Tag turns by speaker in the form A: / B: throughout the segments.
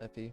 A: FE.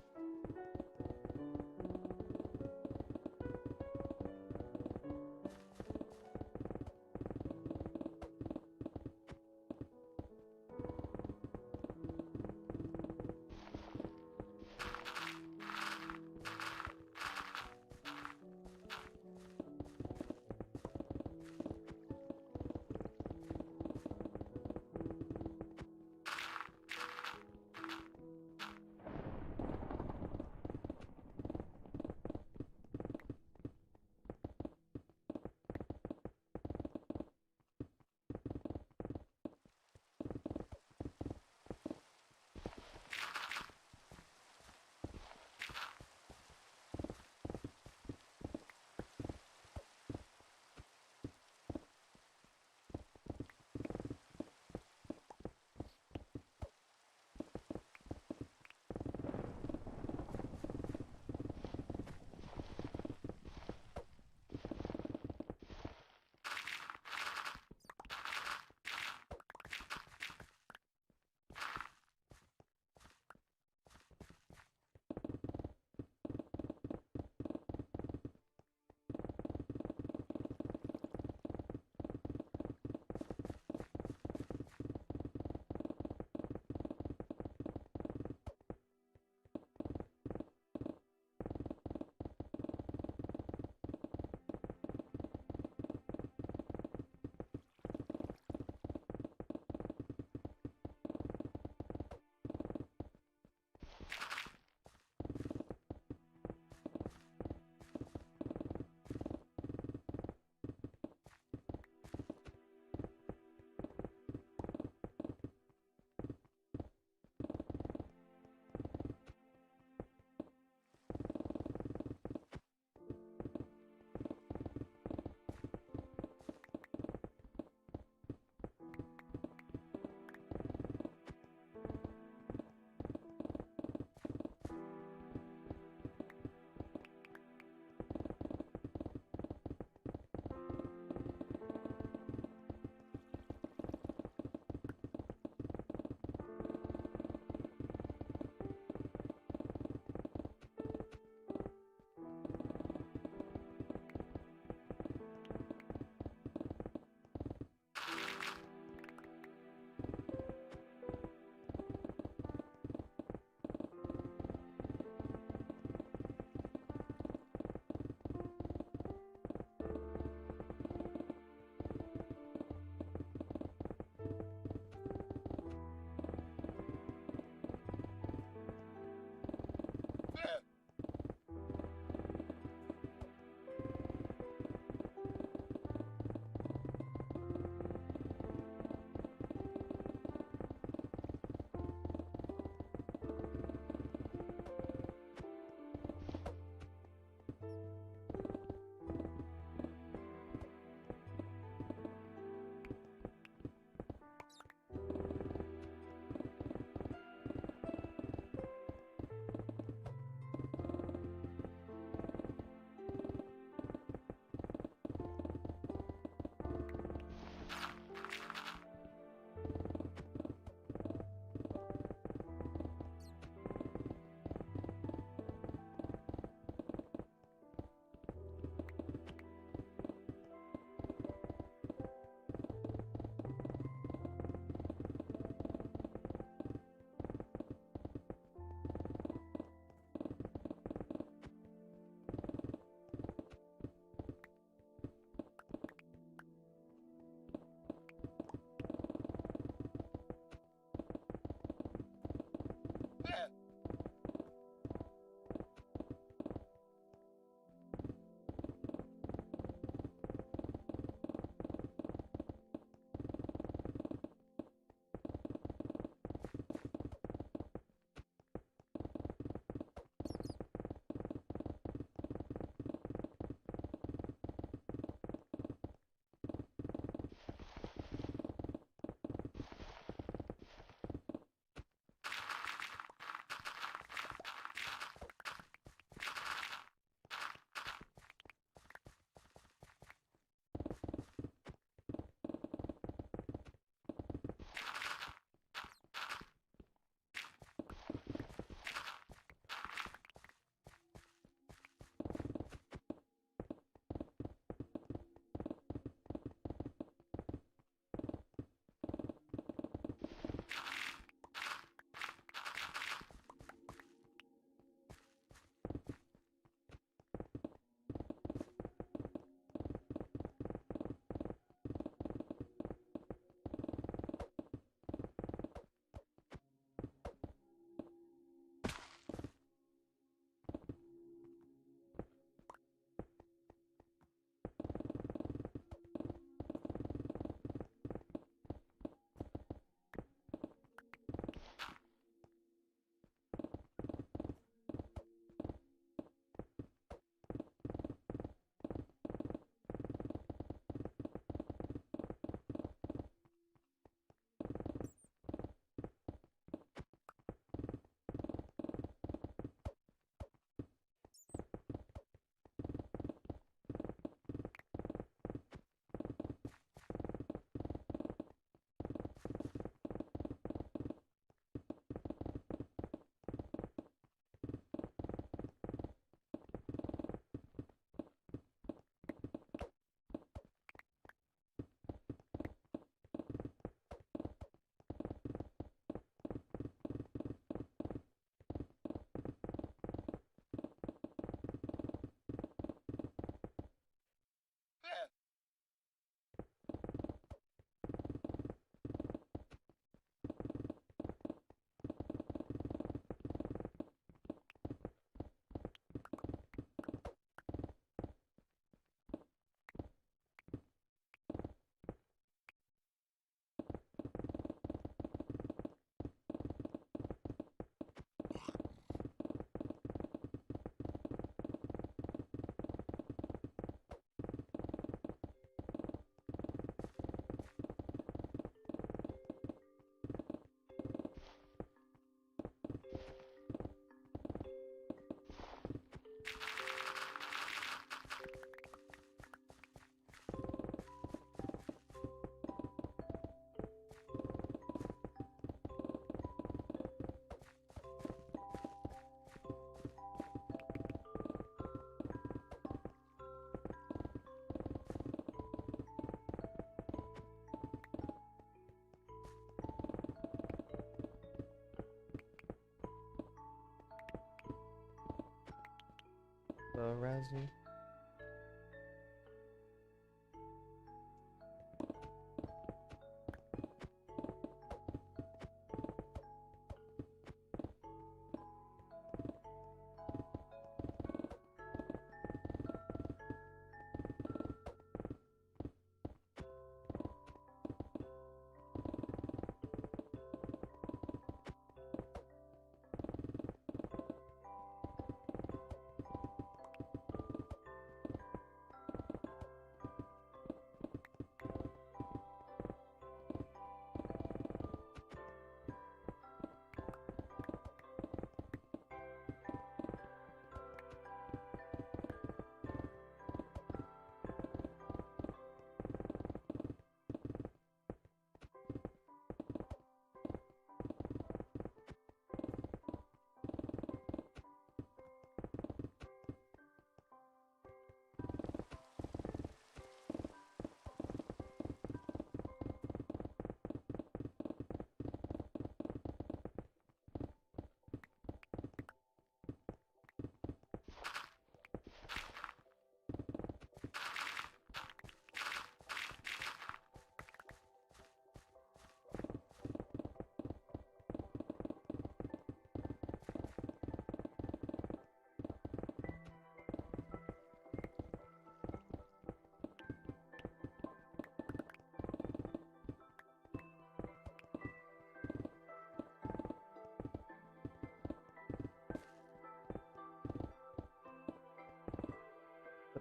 A: resin.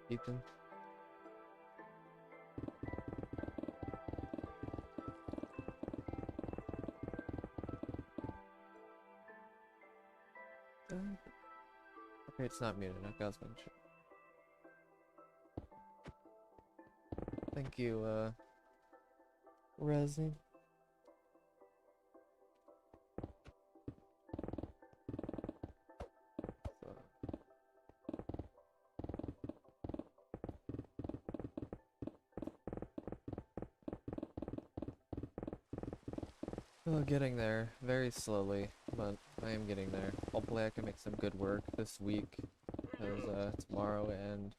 A: Ethan. Okay, it's not muted. Okay, I was gonna check. Thank you, resin. Oh, getting there very slowly, but I am getting there. Hopefully I can make some good work this week, because tomorrow and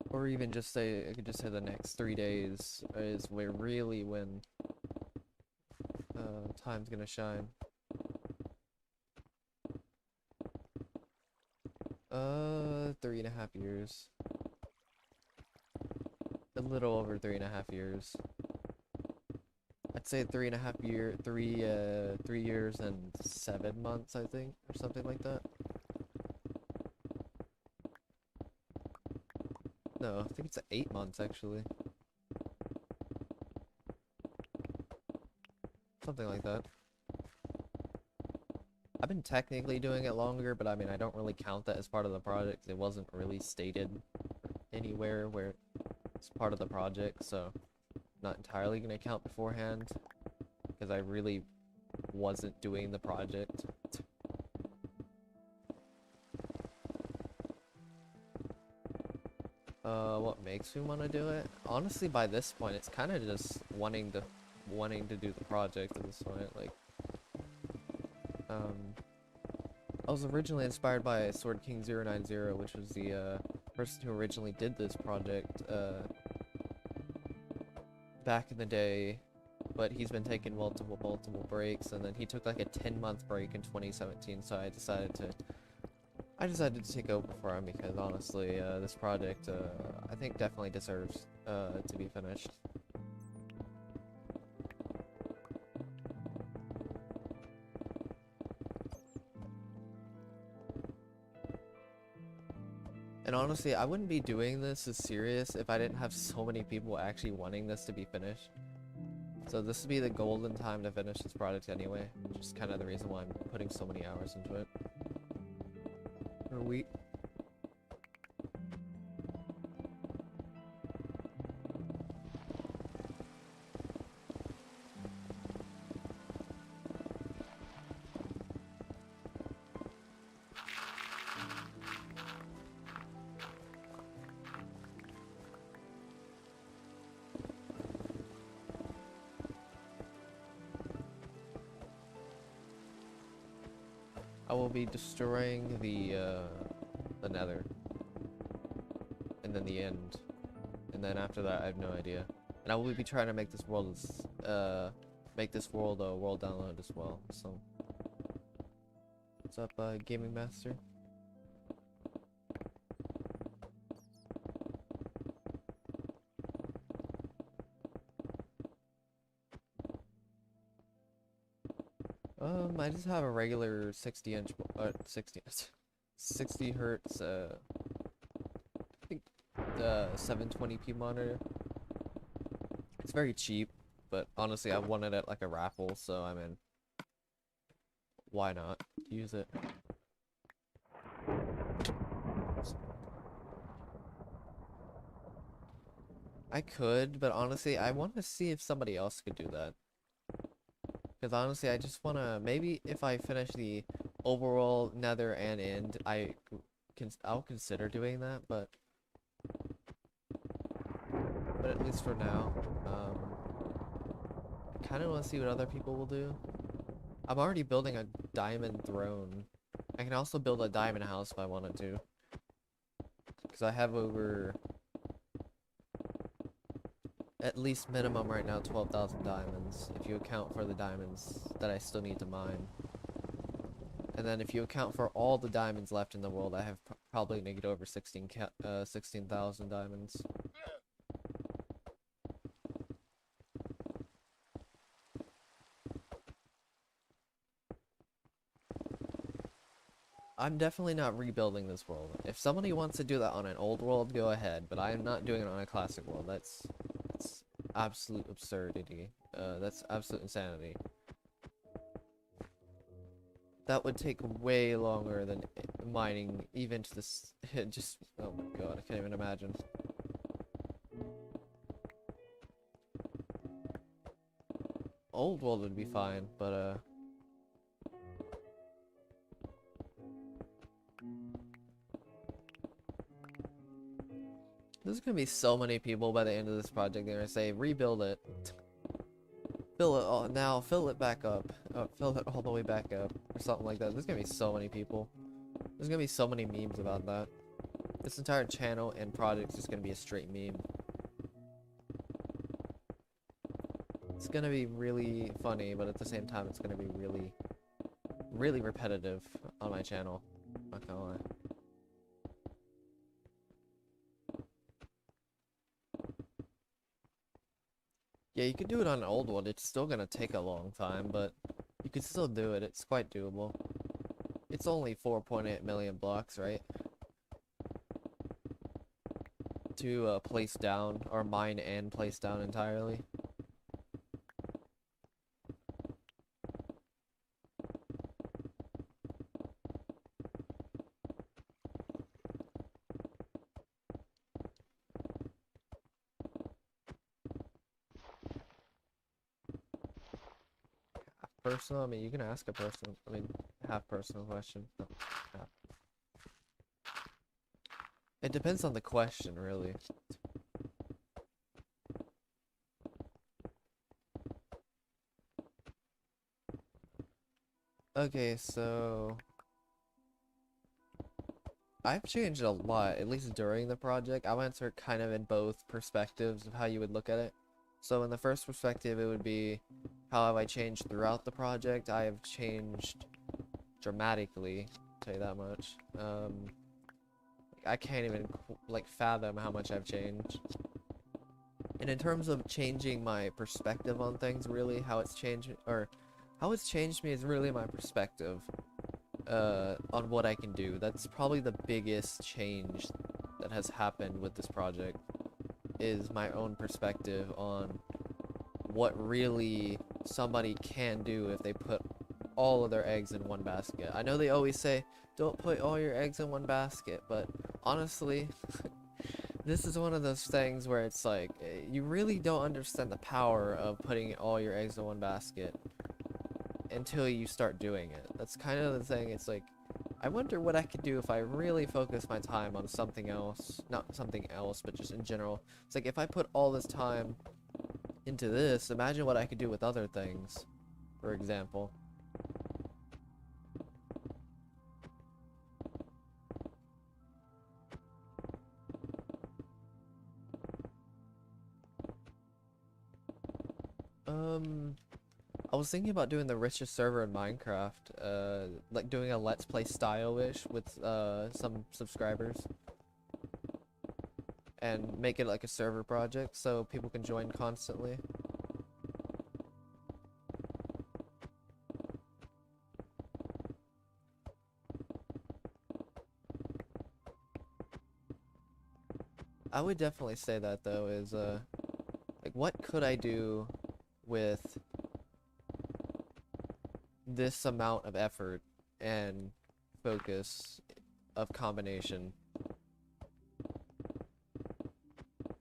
A: or even just say I could just say the next 3 days is where really when time's gonna shine. 3.5 years. A little over 3.5 years. I'd say 3 years and 7 months, I think, or something like that. No, I think it's 8 months actually. Something like that. I've been technically doing it longer, but I mean, I don't really count that as part of the project. It wasn't really stated anywhere where it's part of the project, so I'm not entirely going to count beforehand, because I really wasn't doing the project. What makes me want to do it? Honestly, by this point, it's kind of just wanting to do the project at this point. Like, I was originally inspired by Sword King 090, which was the person who originally did this project back in the day, but he's been taking multiple breaks, and then he took like a 10-month break in 2017. So I decided to take over for him, because honestly, this project I think definitely deserves to be finished. And honestly, I wouldn't be doing this as serious if I didn't have so many people actually wanting this to be finished. So this would be the golden time to finish this project anyway, which is kind of the reason why I'm putting so many hours into it. Or week. I will be destroying the nether. and then the end. And then after that, I have no idea. And I will be trying to make this world a world download as well. So, what's up, Gaming Master? I just have a regular 60 hertz, I think, 720p monitor. It's very cheap, but honestly, I won it at like a raffle, so I mean, why not use it? I could, but honestly, I want to see if somebody else could do that. Because honestly, I just want to, maybe if I finish the overworld, nether, and end, I'll consider doing that, but at least for now, I kind of want to see what other people will do. I'm already building a diamond throne. I can also build a diamond house if I wanted to. Because I have over, at least minimum right now, 12,000 diamonds, if you account for the diamonds that I still need to mine. And then if you account for all the diamonds left in the world, I have probably gonna get over 16,000 diamonds. I'm definitely not rebuilding this world. If somebody wants to do that on an old world, go ahead, but I am not doing it on a classic world. That's absolute absurdity. That's absolute insanity. That would take way longer than mining even to this. Just, oh my god, I can't even imagine. Old world would be fine, but there's gonna be so many people by the end of this project. They're gonna say, rebuild it. Fill it all now, fill it back up. Fill it all the way back up. Or something like that. There's gonna be so many people. There's gonna be so many memes about that. This entire channel and project is just gonna be a straight meme. It's gonna be really funny, but at the same time, it's gonna be really, really repetitive on my channel. Not gonna lie. Yeah, you could do it on an old one. It's still gonna take a long time, but you could still do it. It's quite doable. It's only 4.8 million blocks, right? To place down, or mine and place down entirely. Personal? I mean, you can ask a personal, half personal question. No, half. It depends on the question, really. Okay, so I've changed a lot, at least during the project. I'll answer kind of in both perspectives of how you would look at it. So in the first perspective, it would be, how have I changed throughout the project? I have changed dramatically, I'll tell you that much. I can't even fathom how much I've changed. And in terms of changing my perspective on things, really, how it's changed me is really my perspective on what I can do. That's probably the biggest change that has happened with this project, is my own perspective on what really somebody can do if they put all of their eggs in one basket. I know they always say, don't put all your eggs in one basket, but honestly, this is one of those things where it's like, you really don't understand the power of putting all your eggs in one basket until you start doing it. That's kind of the thing. It's like, I wonder what I could do if I really focus my time on something else. Not something else, but just in general. It's like, if I put all this time into this, imagine what I could do with other things, for example. I was thinking about doing the richest server in Minecraft, like doing a Let's Play style-ish with some subscribers. And make it like a server project so people can join constantly. I would definitely say that though is like what could I do with this amount of effort and focus of combination.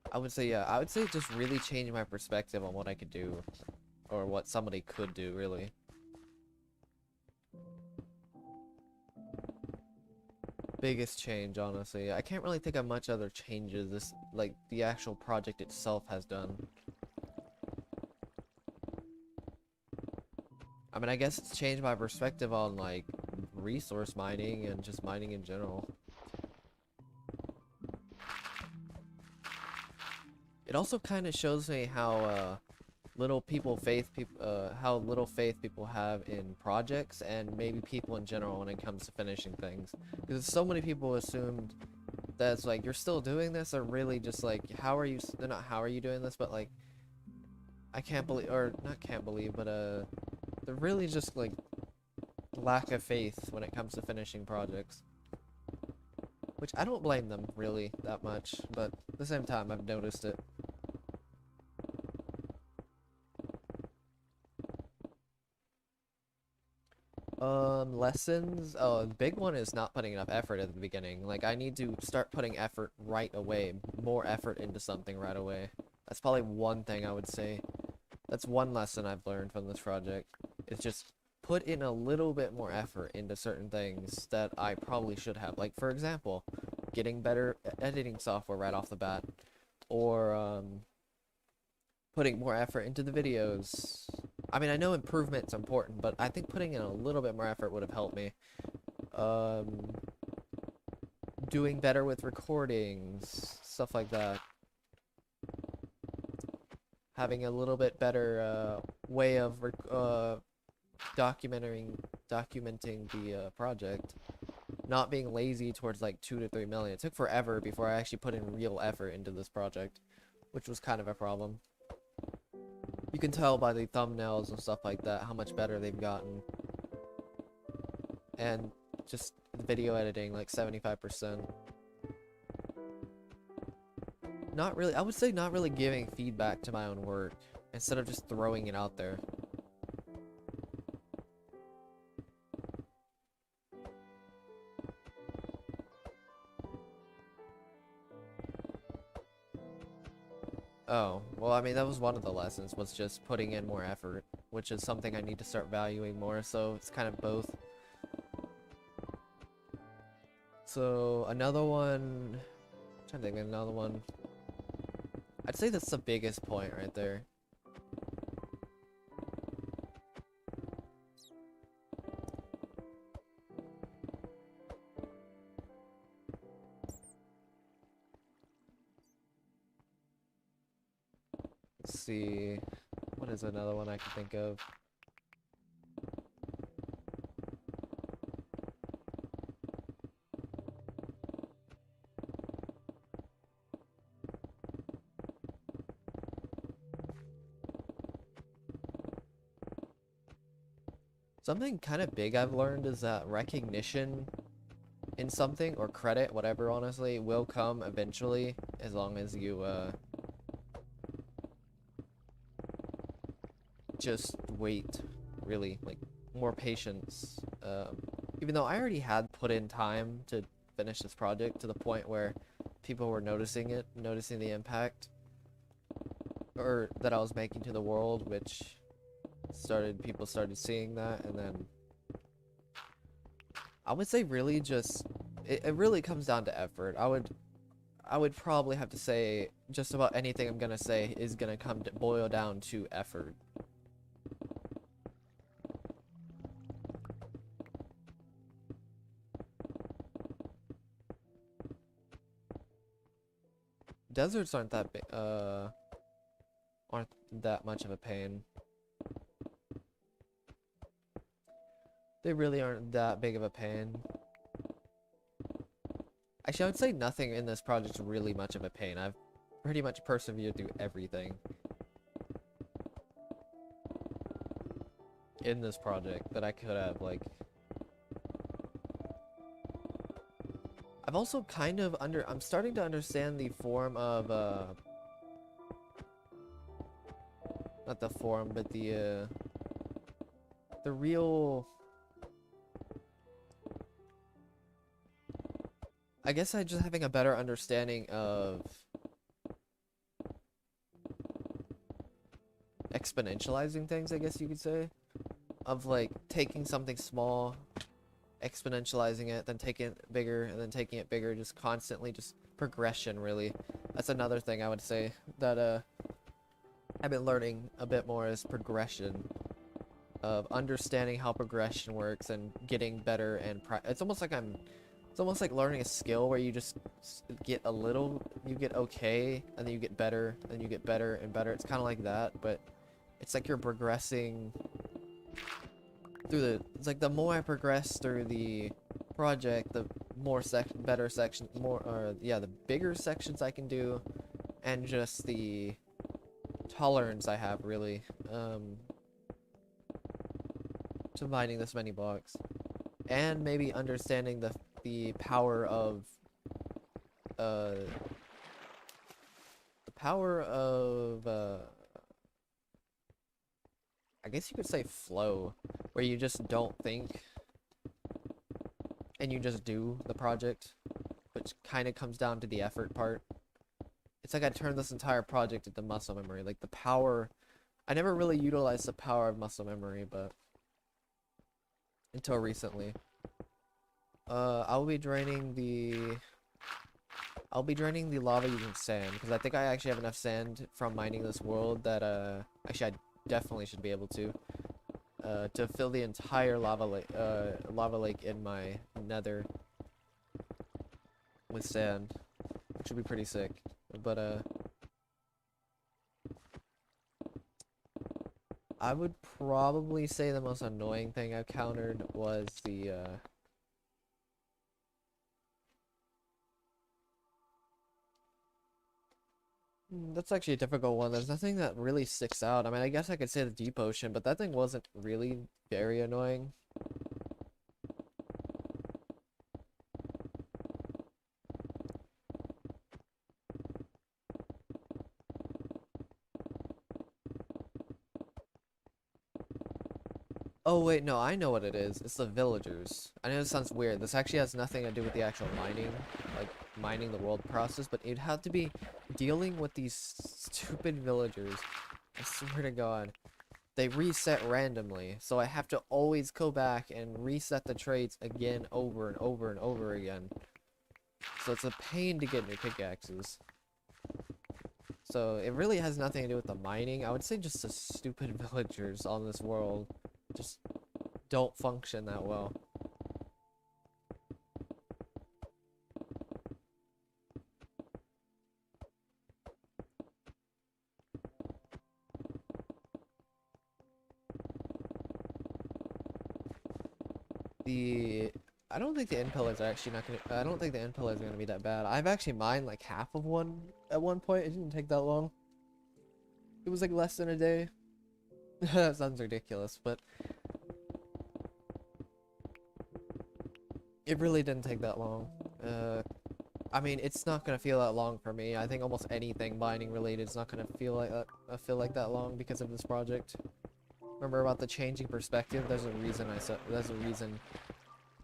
A: I would say, yeah, I would say just really changing my perspective on what I could do, or what somebody could do, really. Biggest change, honestly. I can't really think of much other changes this, like, the actual project itself has done. I mean, I guess it's changed my perspective on, like, resource mining and just mining in general. It also kind of shows me how little faith people have in projects and maybe people in general when it comes to finishing things. Because so many people assumed that it's like you're still doing this, or really just like they're not how are you doing this, but like I can't believe, or not can't believe, but they're really just like lack of faith when it comes to finishing projects. Which I don't blame them really that much, but at the same time I've noticed it. Lessons. Oh, the big one is not putting enough effort at the beginning. Like, I need to start putting effort right away. More effort into something right away. That's probably one thing I would say. That's one lesson I've learned from this project. It's just put in a little bit more effort into certain things that I probably should have. Like, for example, getting better editing software right off the bat. Or, putting more effort into the videos. I mean, I know improvement's important, but I think putting in a little bit more effort would have helped me. Doing better with recordings, stuff like that. Having a little bit better way of documenting the project. Not being lazy towards like 2 to 3 million. It took forever before I actually put in real effort into this project, which was kind of a problem. You can tell by the thumbnails and stuff like that how much better they've gotten. And just video editing, like 75%. Not really, I would say not really giving feedback to my own work, instead of just throwing it out there. Oh, well, I mean, that was one of the lessons, was just putting in more effort, which is something I need to start valuing more, so it's kind of both. So, another one, I'm trying to think of another one. I'd say that's the biggest point right there. Let's see, what is another one I can think of? Something kind of big I've learned is that recognition in something, or credit, whatever, honestly, will come eventually, as long as you, just wait, really, like, more patience. Even though I already had put in time to finish this project to the point where people were noticing the impact, or that I was making to the world, which people started seeing that, and then I would say really just it really comes down to effort. I would probably have to say just about anything I'm gonna say is gonna boil down to effort. Deserts aren't that big. aren't that much of a pain. They really aren't that big of a pain. Actually, I would say nothing in this project is really much of a pain. I've pretty much persevered through everything in this project that I could have, like... I've also kind of I'm starting to understand the form of, not the form, but the real... I guess I'm just having a better understanding of exponentializing things, I guess you could say. Of like taking something small, exponentializing it, then taking it bigger, and then taking it bigger, just constantly, just progression, really. That's another thing I would say that I've been learning a bit more is progression. Of understanding how progression works and getting better and it's almost like learning a skill where you just get a little, you get okay, and then you get better, and you get better and better. It's kind of like that, but it's like you're progressing through the, it's like the more I progress through the project, the more better sections, the bigger sections I can do, and just the tolerance I have, really, to mining this many blocks. And maybe understanding the power of I guess you could say flow, where you just don't think and you just do the project, which kind of comes down to the effort part. It's like I turned this entire project into muscle memory, like the power. I never really utilized the power of muscle memory, but until recently. I'll be draining the lava using sand, because I think I actually have enough sand from mining this world that actually I definitely should be able to fill the entire lava lake in my nether with sand, which would be pretty sick. But I would probably say the most annoying thing I've countered was the that's actually a difficult one. There's nothing that really sticks out. I mean, I guess I could say the deep ocean, but that thing wasn't really very annoying. Oh wait, no, I know what it is. It's the villagers. I know this sounds weird. This actually has nothing to do with the actual mining, like mining the world process, but it'd have to be dealing with these stupid villagers. I swear to God. They reset randomly, so I have to always go back and reset the trades again over and over and over again. So it's a pain to get new pickaxes. So it really has nothing to do with the mining. I would say just the stupid villagers on this world just don't function that well. I don't think the end pillars are actually not gonna. I don't think the end pillars are gonna be that bad. I've actually mined like half of one at one point. It didn't take that long. It was like less than a day. That sounds ridiculous, but it really didn't take that long. I mean, it's not gonna feel that long for me. I think almost anything mining related is not gonna feel like that long because of this project. Remember about the changing perspective? There's a reason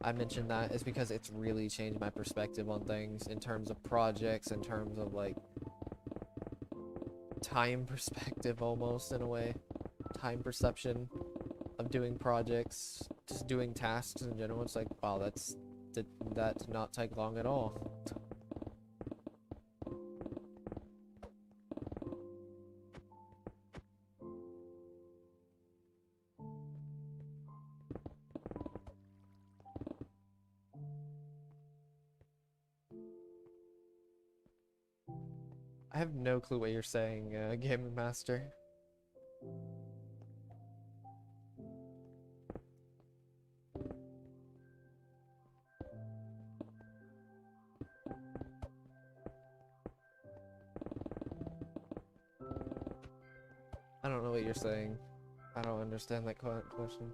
A: I mentioned that, is because it's really changed my perspective on things in terms of projects, in terms of like time perspective, almost in a way. Time perception of doing projects, just doing tasks in general. It's like, wow, that did not take long at all. I have no clue what you're saying, Game Master. I don't know what you're saying. I don't understand that question.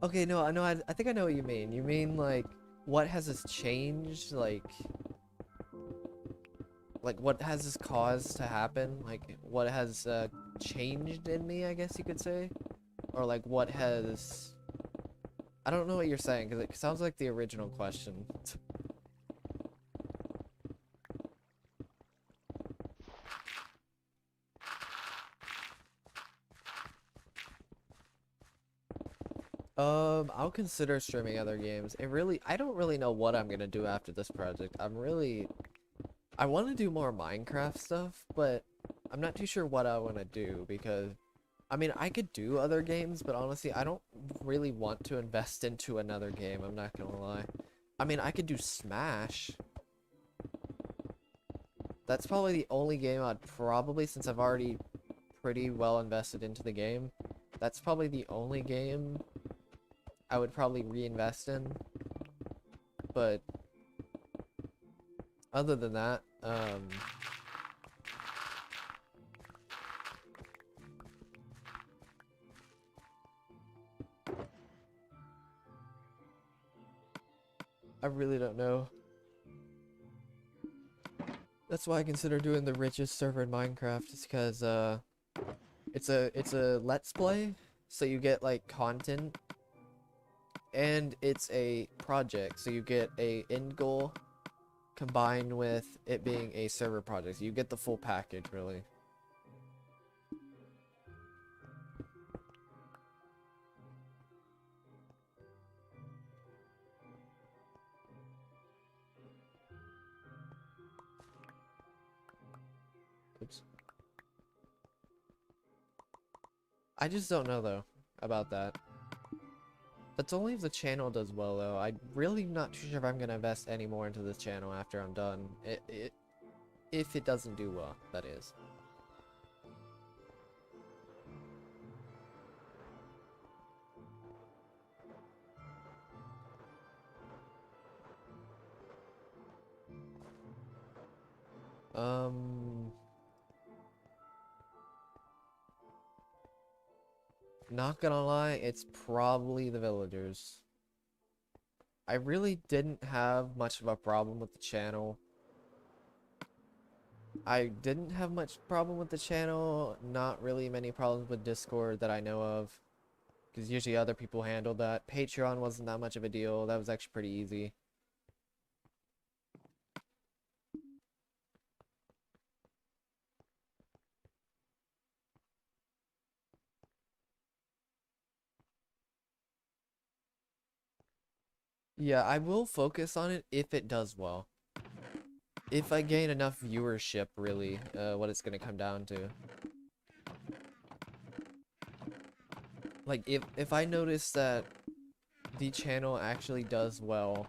A: Okay, no, I think I know what you mean. You mean like, what has this changed? Like what has this caused to happen? Like, what has changed in me, I guess you could say? Or like, what has... I don't know what you're saying, because it sounds like the original question. I'll consider streaming other games. I don't really know what I'm gonna do after this project. I want to do more Minecraft stuff, but I'm not too sure what I want to do because, I mean, I could do other games, but honestly, I don't really want to invest into another game, I'm not gonna lie. I mean, I could do Smash. That's probably the only game since I've already pretty well invested into the game, that's probably the only game I would probably reinvest in. But other than that, I really don't know. That's why I consider doing the richest server in Minecraft, is because it's a let's play, so you get like content, and it's a project, so you get a end goal combined with it being a server project. So you get the full package, really. Oops. I just don't know though about that. That's only if the channel does well though. I'm really not too sure if I'm gonna invest any more into this channel after I'm done. If it doesn't do well, that is. Not gonna lie, it's probably the villagers. I really didn't have much of a problem with the channel. I didn't have much problem with the channel, not really many problems with Discord that I know of, because usually other people handle that. Patreon wasn't that much of a deal, that was actually pretty easy. Yeah, I will focus on it if it does well. If I gain enough viewership, really, what it's gonna come down to. Like, if I notice that the channel actually does well,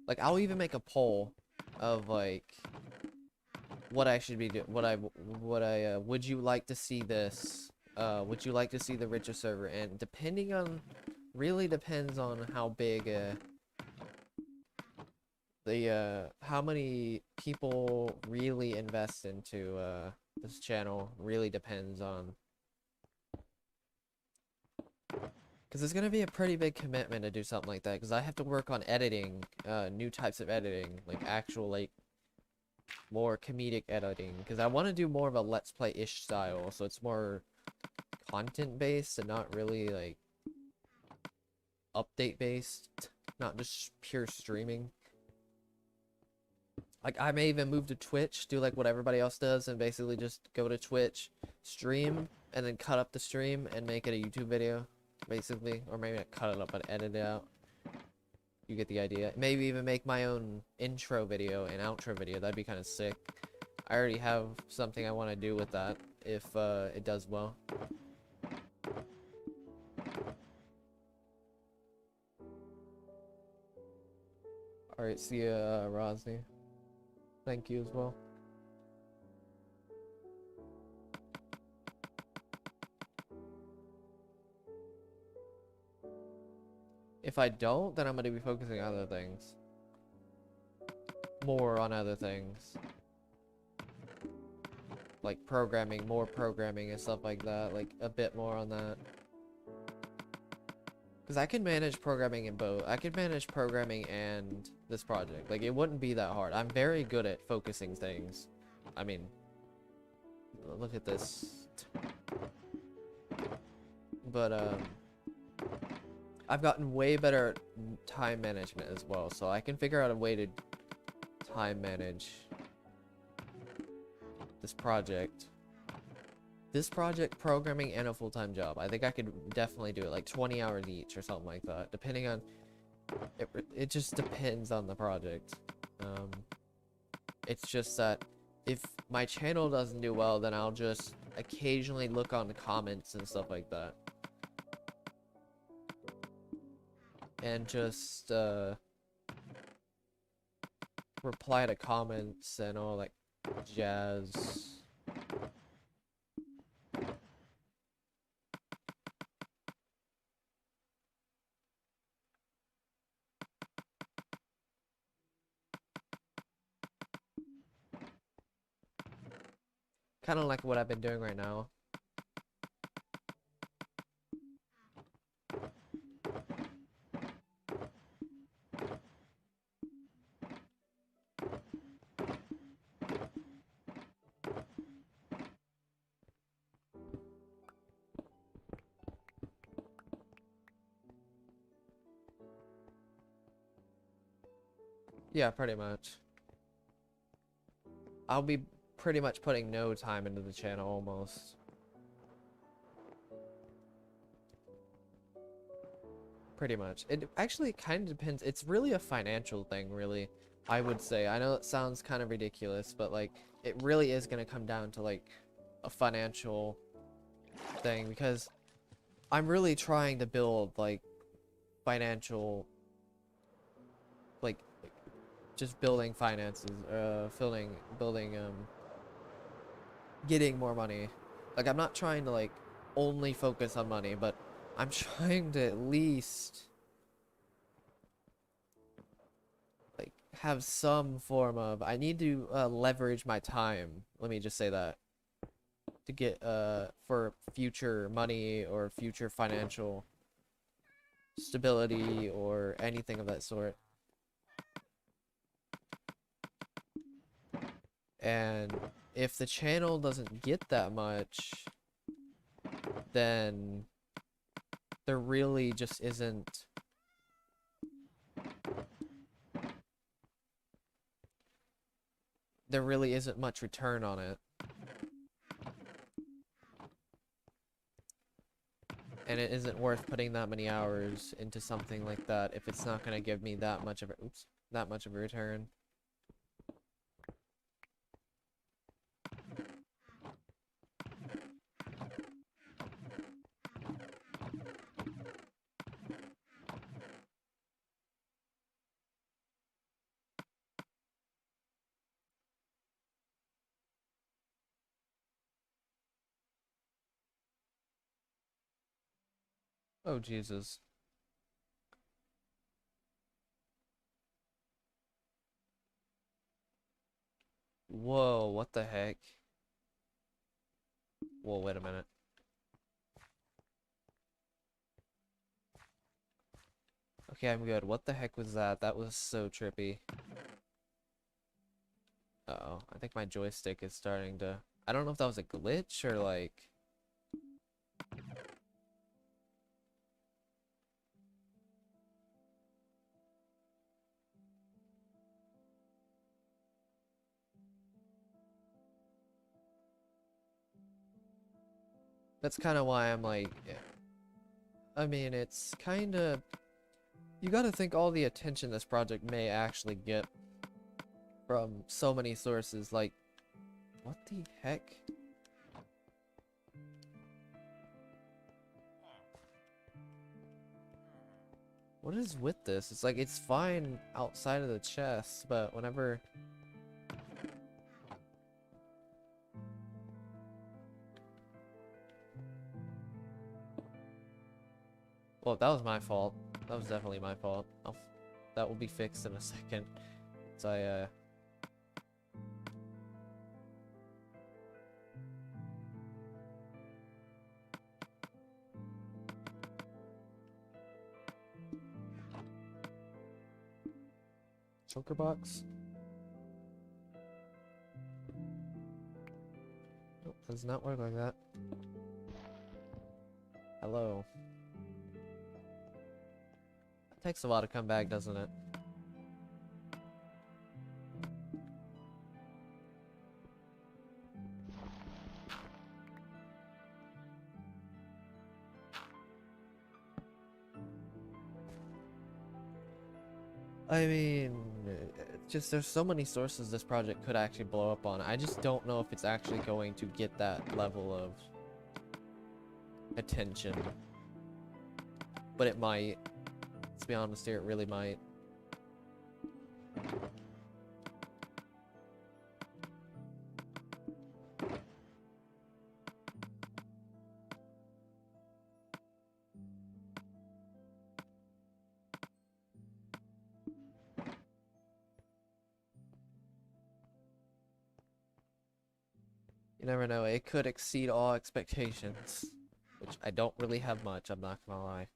A: like, I'll even make a poll of, like, what I should be doing, would you like to see this? Would you like to see the richer server? And depending on, really depends on how big, how many people really invest into, this channel really depends on. Because it's going to be a pretty big commitment to do something like that, because I have to work on editing, new types of editing, like actual, like, more comedic editing, because I want to do more of a Let's Play-ish style, so it's more content-based and not really, like, update-based, not just pure streaming. Like, I may even move to Twitch, do like what everybody else does, and basically just go to Twitch, stream, and then cut up the stream and make it a YouTube video, basically. Or maybe not cut it up, but edit it out. You get the idea. Maybe even make my own intro video and outro video. That'd be kind of sick. I already have something I want to do with that, if it does well. Alright, see ya, Rosny. Thank you as well. If I don't, then I'm going to be focusing on other things. More on other things. Like programming, more programming and stuff like that. Like a bit more on that. Because I can manage programming in both. I can manage programming and this project. Like, it wouldn't be that hard. I'm very good at focusing things. I mean, look at this. But, I've gotten way better at time management as well. So I can figure out a way to time manage this project. This project, programming, and a full-time job. I think I could definitely do it, like 20 hours each or something like that, depending on... It just depends on the project. It's just that if my channel doesn't do well, then I'll just occasionally look on the comments and stuff like that. And just, reply to comments and all that jazz. Kind of like what I've been doing right now. Yeah, pretty much. I'll be pretty much putting no time into the channel almost. Pretty much. It actually kind of depends. It's really a financial thing, really, I would say. I know it sounds kind of ridiculous, but like, it really is going to come down to like a financial thing, because I'm really trying to build like financial, like just building finances, building getting more money. Like, I'm not trying to like only focus on money, but I'm trying to at least like have some form of, I need to leverage my time, let me just say that, to get for future money or future financial stability or anything of that sort. And if the channel doesn't get that much, then there really just isn't much return on it. And it isn't worth putting that many hours into something like that if it's not going to give me that much of a return. Oh, Jesus. Whoa, what the heck? Whoa, wait a minute. Okay, I'm good. What the heck was that? That was so trippy. Uh-oh, I think my joystick is starting to... I don't know if that was a glitch or like... That's kind of why I'm like... I mean, it's kind of... You gotta think all the attention this project may actually get from so many sources, like... What the heck? What is with this? It's like, it's fine outside of the chest, but whenever... Well, that was my fault. That was definitely my fault. That will be fixed in a second. So choker box? Nope, does not work like that. Hello. It takes a while to come back, doesn't it? I mean, just there's so many sources this project could actually blow up on. I just don't know if it's actually going to get that level of attention. But it might. Let's be honest here, it really might. You never know, it could exceed all expectations. Which I don't really have much, I'm not gonna lie.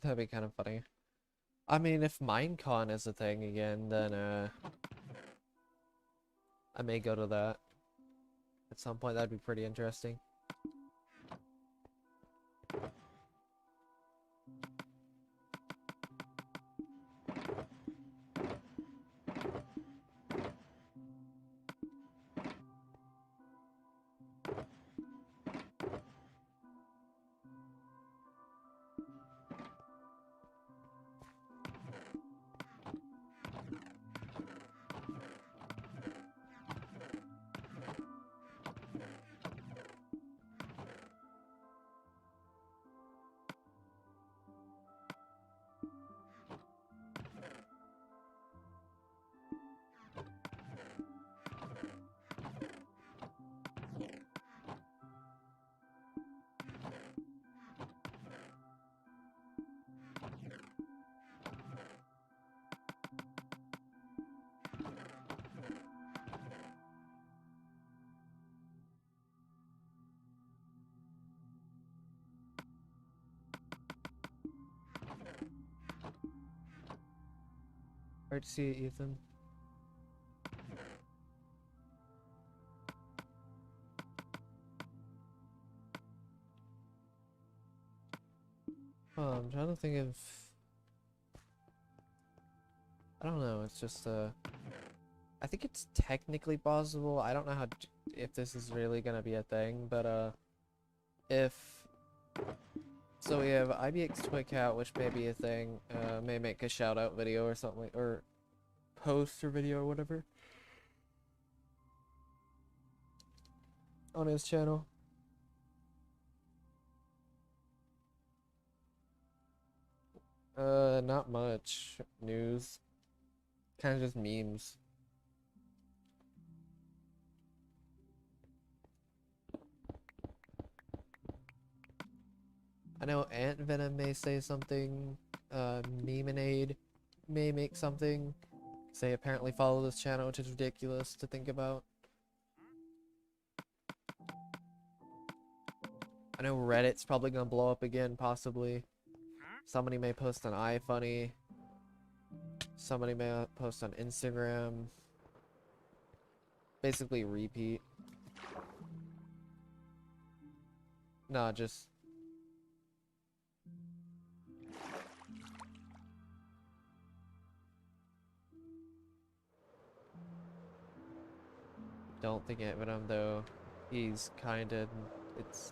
A: That'd be kind of funny. I mean, if Minecon is a thing again, then I may go to that. At some point, that'd be pretty interesting. Hard to see it, Ethan. Oh, I'm trying to think of... I don't know, it's just, I think it's technically possible. I don't know how if this is really gonna be a thing, but, if... So we have IBX Twickout, which may be a thing, may make a shout-out video or something, like, or post or video or whatever. On his channel. Not much news. Kind of just memes. I know Ant Venom may say something. Memenade may make something. They apparently follow this channel, which is ridiculous to think about. I know Reddit's probably gonna blow up again, possibly. Somebody may post an iFunny. somebody may post on Instagram. Basically repeat. No, just don't think of him though. He's kinda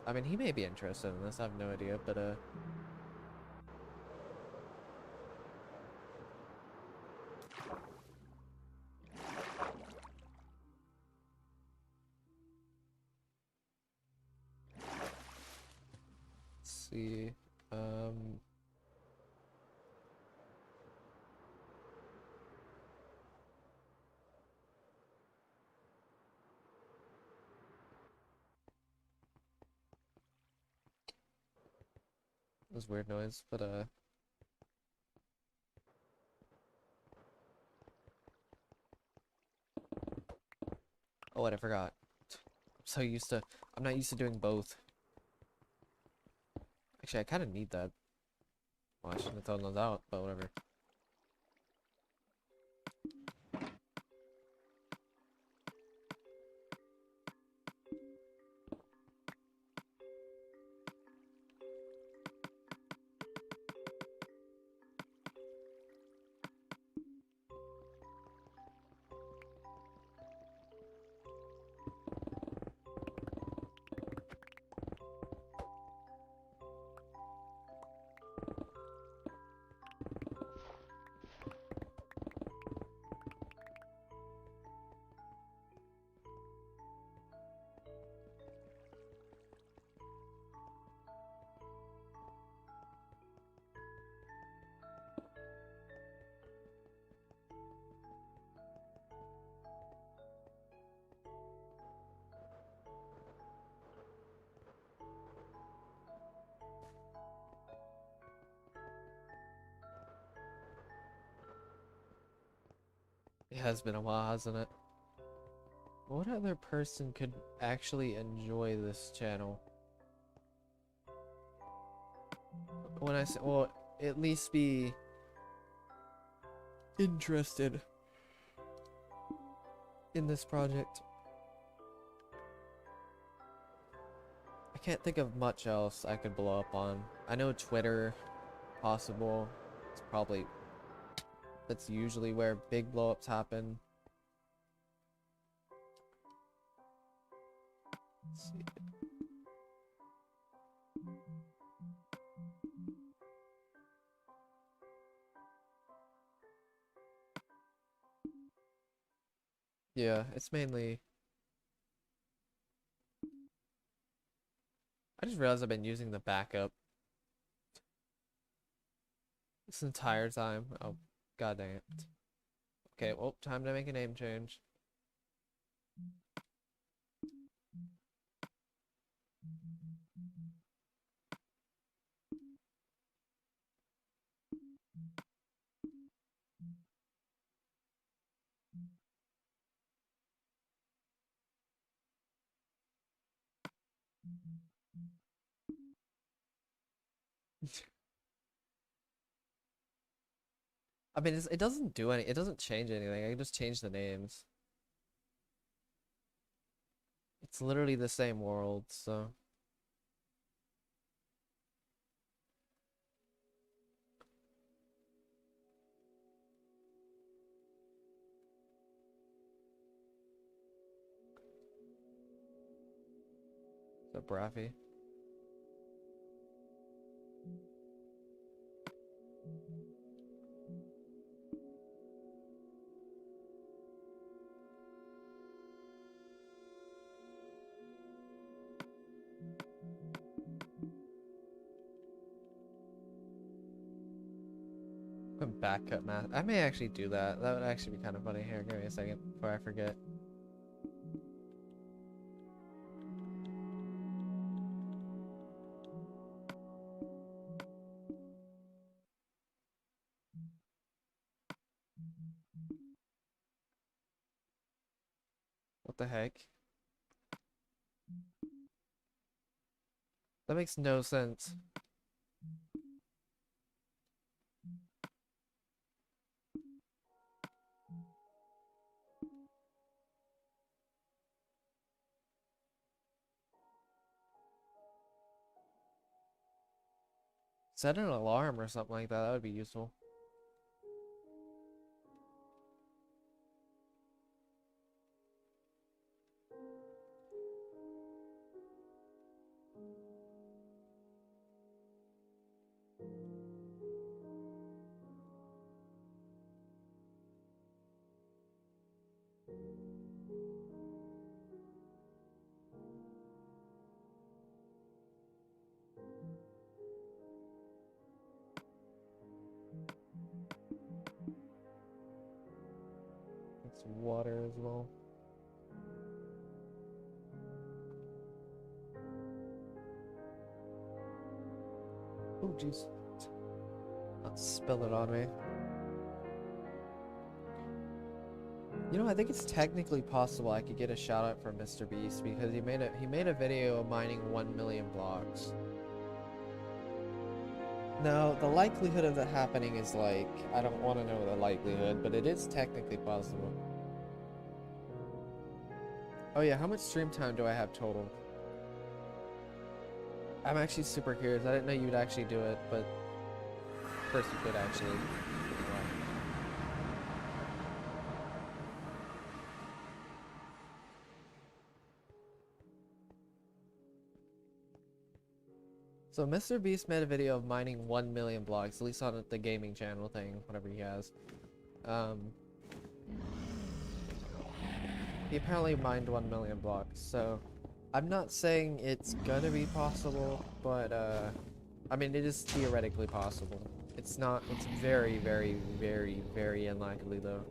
A: I mean he may be interested in this, I have no idea, but let's see. It was weird noise, but oh wait, I forgot. I'm not used to doing both. Actually, I kind of need that. Well, I shouldn't have thrown those out, but whatever. It has been a while, hasn't it? What other person could actually enjoy this channel? When I say, well, at least be interested in this project. I can't think of much else I could blow up on. I know Twitter, possible. It's probably, that's usually where big blow-ups happen. Let's see. Yeah, it's mainly... I just realized I've been using the backup this entire time. Oh, god dang it. Okay, well, time to make a name change. I mean, it doesn't do it doesn't change anything. I can just change the names. It's literally the same world, so. So Braffy. Backup math. I may actually do that. That would actually be kind of funny. Here, give me a second before I forget. What the heck? That makes no sense. Set an alarm or something like that. That would be useful. It's water as well. Oh, jeez. Not spill it on me. You know, I think it's technically possible I could get a shout out from Mr. Beast because he made a video of mining 1 million blocks. No, the likelihood of that happening is like, I don't want to know the likelihood, but it is technically possible. Oh yeah, how much stream time do I have total? I'm actually super curious. I didn't know you'd actually do it, but first you could actually. So Mr. Beast made a video of mining 1 million blocks, at least on the gaming channel thing, whatever he has. He apparently mined 1 million blocks, so I'm not saying it's gonna be possible, but I mean, it is theoretically possible. It's not, it's very, very, very, very unlikely though.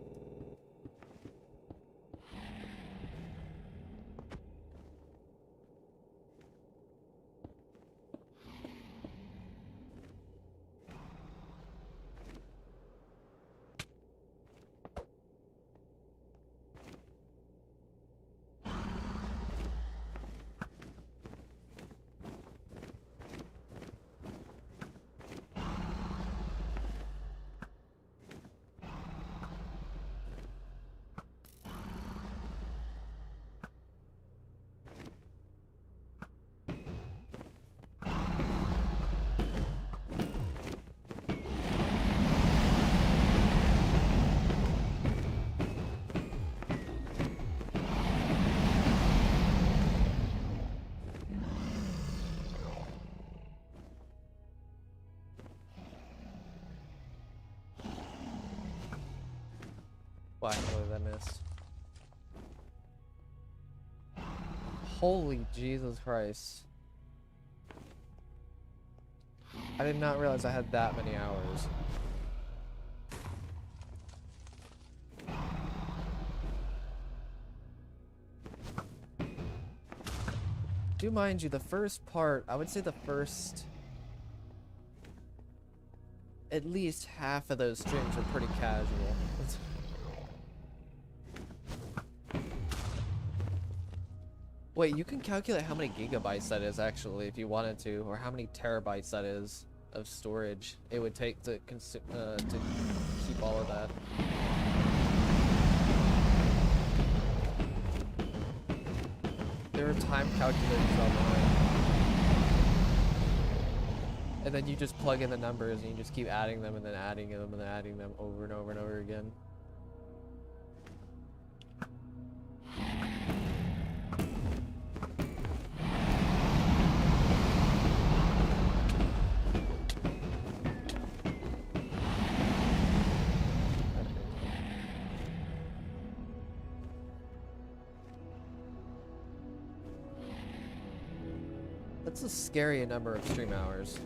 A: Wow, I can't believe I missed. Holy Jesus Christ. I did not realize I had that many hours. Do mind you, the first part, I would say the first at least half of those streams are pretty casual. Wait, you can calculate how many gigabytes that is actually if you wanted to, or how many terabytes that is of storage it would take to keep all of that. There are time calculators online. And then you just plug in the numbers and you just keep adding them and then adding them and then adding them over and over and over again. That's a scary number of stream hours.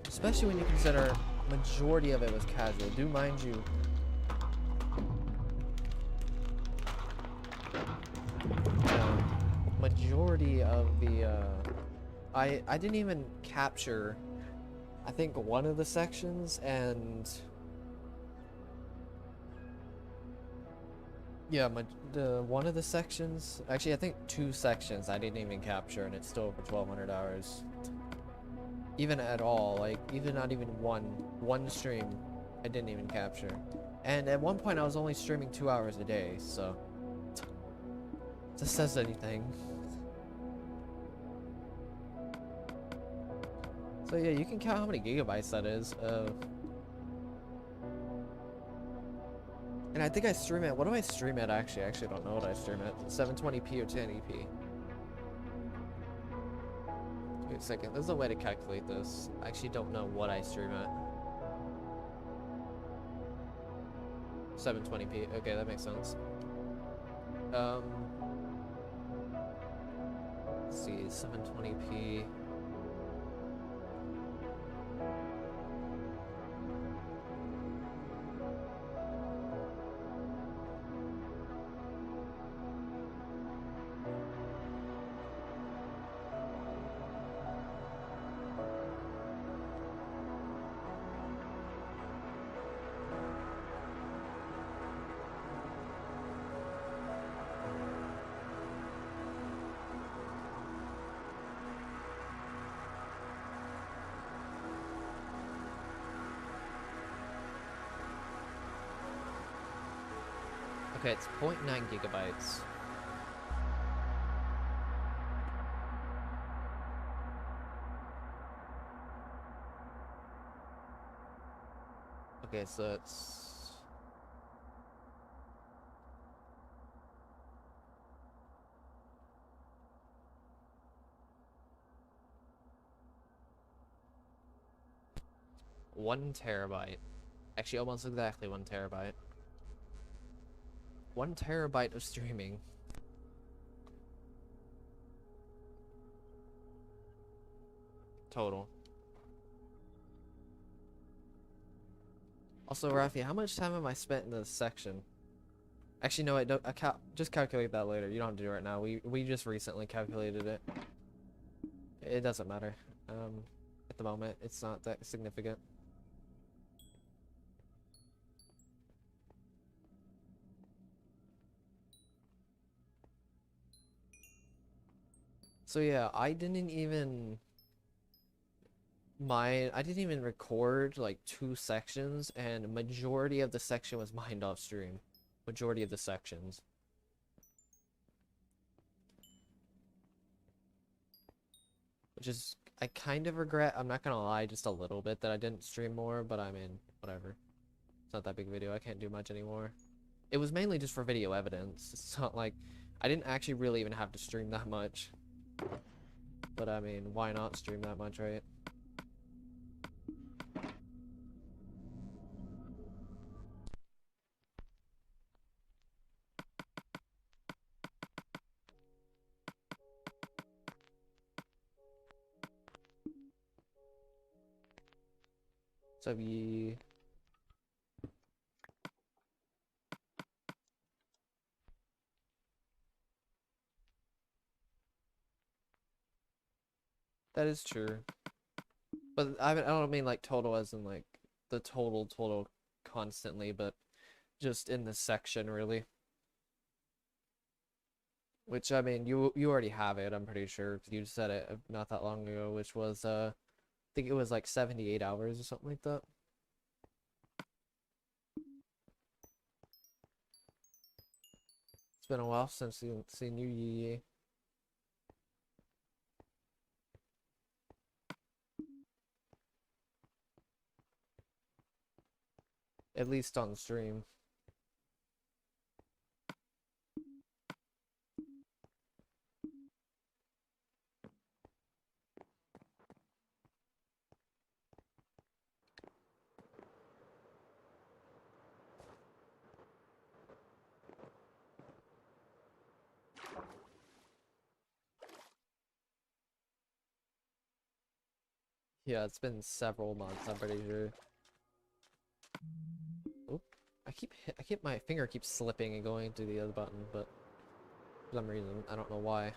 A: Especially when you consider majority of it was casual. Do mind you, majority of the I didn't even capture I think one of the sections, and yeah, one of the sections, actually I think 2 sections I didn't even capture, and it's still over 1,200 hours. Even at all, like even not even one stream I didn't even capture. And at one point I was only streaming 2 hours a day, so if this says anything. So yeah, you can count how many gigabytes that is. And I think I stream at, what do I stream at actually? I actually don't know what I stream at. 720p or 1080p. Wait a second, there's a way to calculate this. I actually don't know what I stream at. 720p, okay, that makes sense. Let's see, 720p. Okay, it's 0.9 gigabytes. Okay, so it's... One terabyte. Actually, almost exactly 1 terabyte. 1 terabyte of streaming. Total. Also, Rafi, how much time have I spent in this section? Actually, no, just calculate that later. You don't have to do it right now. We just recently calculated it. It doesn't matter. At the moment, it's not that significant. So yeah, I didn't even record like 2 sections, and majority of the section was mined off stream. Majority of the sections. Which is, I kind of regret, I'm not gonna lie, just a little bit that I didn't stream more, but I mean, whatever. It's not that big a video, I can't do much anymore. It was mainly just for video evidence. It's not like, I didn't actually really even have to stream that much. But I mean, why not stream that much, right? So that is true. But I don't mean like total as in like the total constantly, but just in this section really. Which I mean, you already have it, I'm pretty sure, because you said it not that long ago, which was I think it was like 78 hours or something like that. It's been a while since you seen you, Yee. At least on stream. Yeah, it's been several months, I'm pretty sure. Oop. My finger keeps slipping and going to the other button, but for some reason, I don't know why.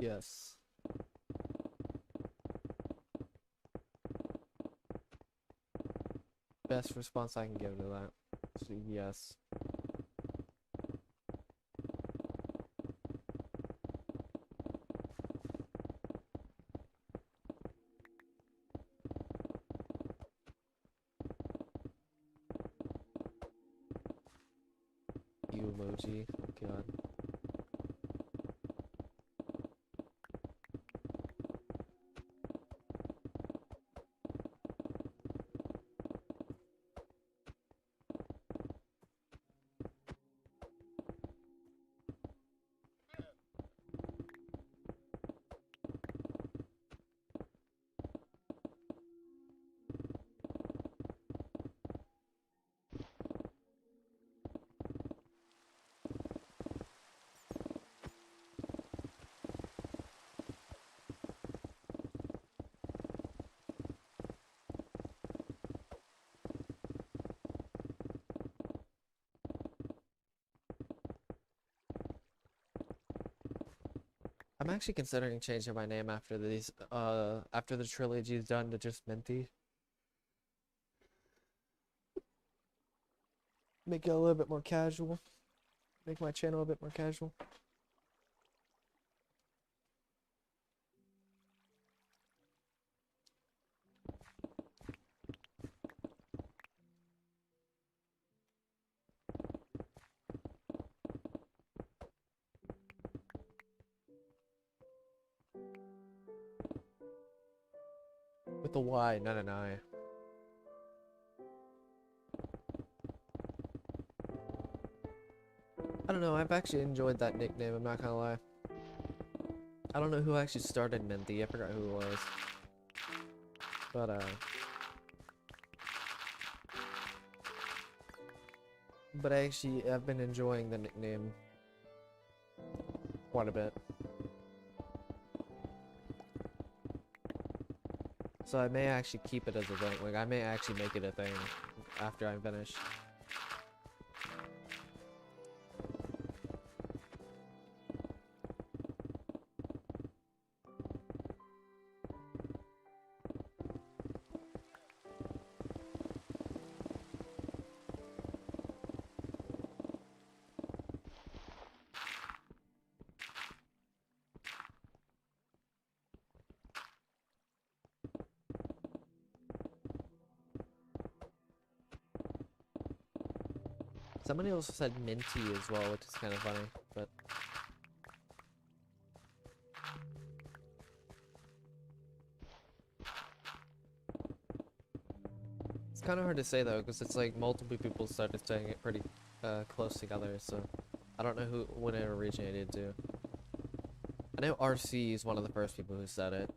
A: Yes. Best response I can give to that. So, yes. You emoji. Oh god. I'm actually considering changing my name after these, after the trilogy is done to just Minty. Make it a little bit more casual. Make my channel a bit more casual. With the Y, not an I. I don't know, I've actually enjoyed that nickname, I'm not gonna lie. I don't know who actually started Minty, I forgot who it was. But, I've been enjoying the nickname quite a bit. So I may actually keep it as a thing, like I may actually make it a thing after I'm finished. Somebody also said Minty as well, which is kind of funny, but... It's kind of hard to say though, because it's like multiple people started saying it pretty close together, so... I don't know when it originated to. I know RC is one of the first people who said it.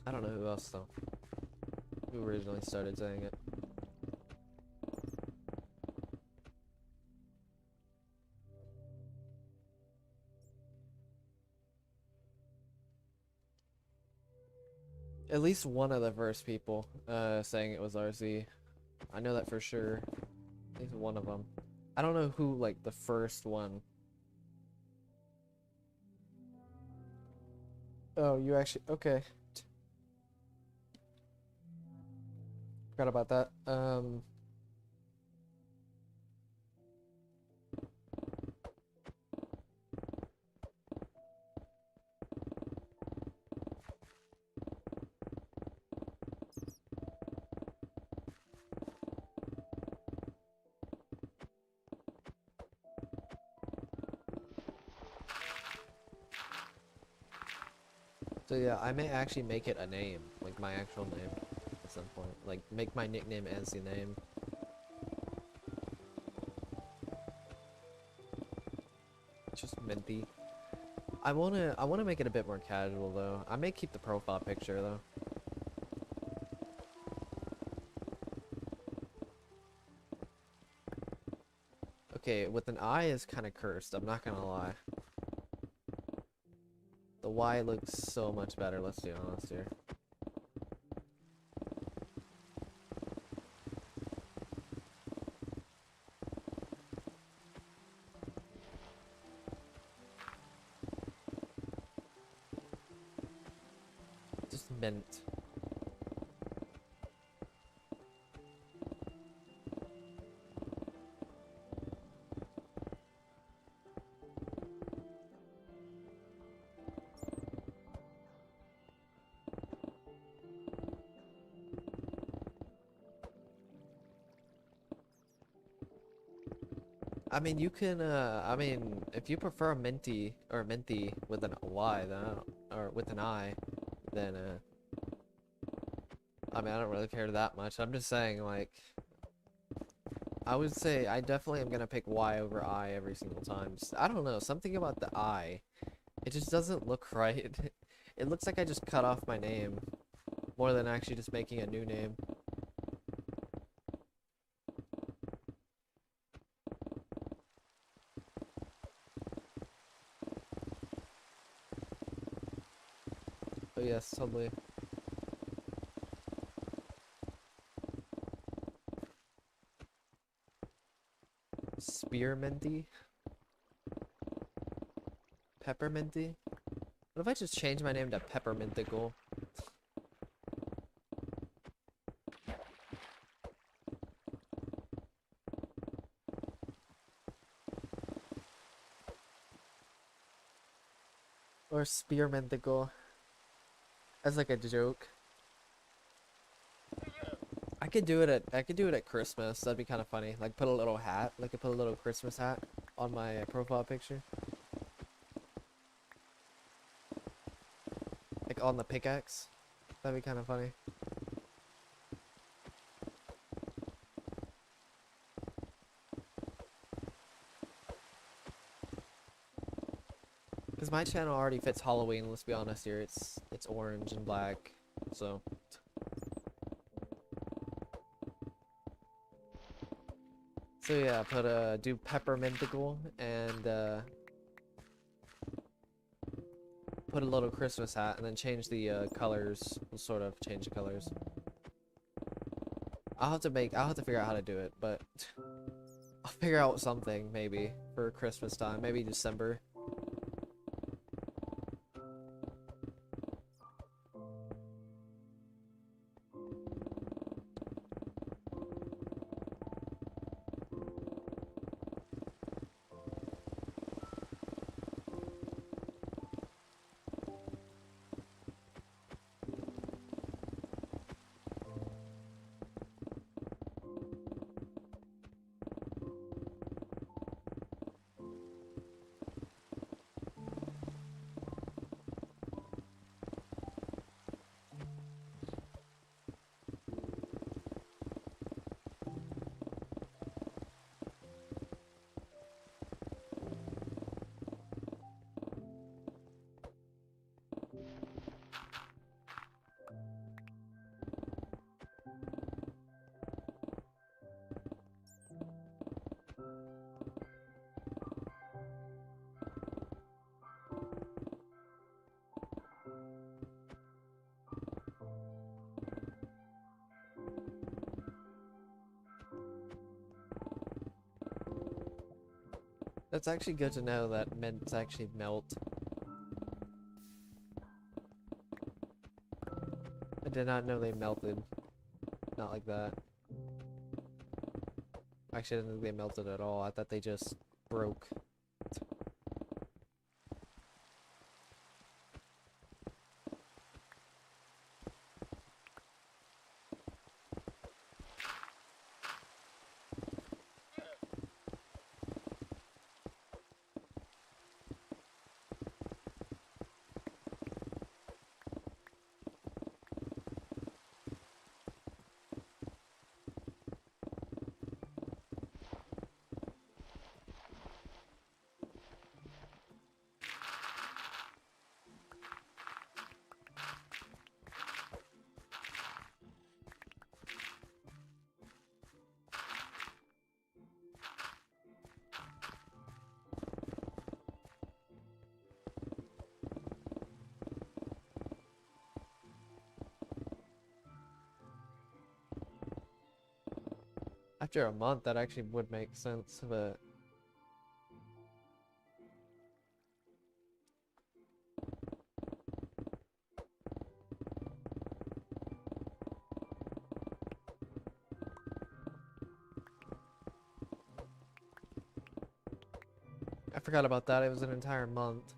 A: I don't know who else though. Who originally started saying it. At least one of the first people saying it was RC. I know that for sure. At least one of them. I don't know who, like, the first one. Oh, you actually... Okay. Forgot about that. So yeah, I may actually make it a name, like my actual name at some point. Like make my nickname as the name. Just Minty. I wanna make it a bit more casual though. I may keep the profile picture though. Okay, with an I is kinda cursed, I'm not gonna lie. The Y looks so much better, let's be honest here. mint. I mean, you can, I mean, if you prefer minty, or minty with an Y, then or with an I, then, I mean, I don't really care that much. I'm just saying, like, I would say I definitely am gonna pick Y over I every single time. Just, I don't know, something about the I, it just doesn't look right. It looks like I just cut off my name, more than actually just making a new name. But yes, totally. Spearminty? Pepperminty? What if I just change my name to Peppermintical? Or Spearmintical? As like a joke. I could do it at Christmas. That'd be kind of funny. Like put a little hat, like put a little Christmas hat on my profile picture. Like on the pickaxe. That'd be kind of funny. Because my channel already fits Halloween, let's be honest here. It's orange and black. So yeah, do peppermintical and put a little Christmas hat and then change the colors. We'll sort of change the colors. I'll have to figure out how to do it, but I'll figure out something maybe for Christmas time, maybe December. That's actually good to know that mints actually melt. I did not know they melted. Not like that. Actually, I didn't think they melted at all. I thought they just broke. After a month, that actually would make sense, but I forgot about that. It was an entire month.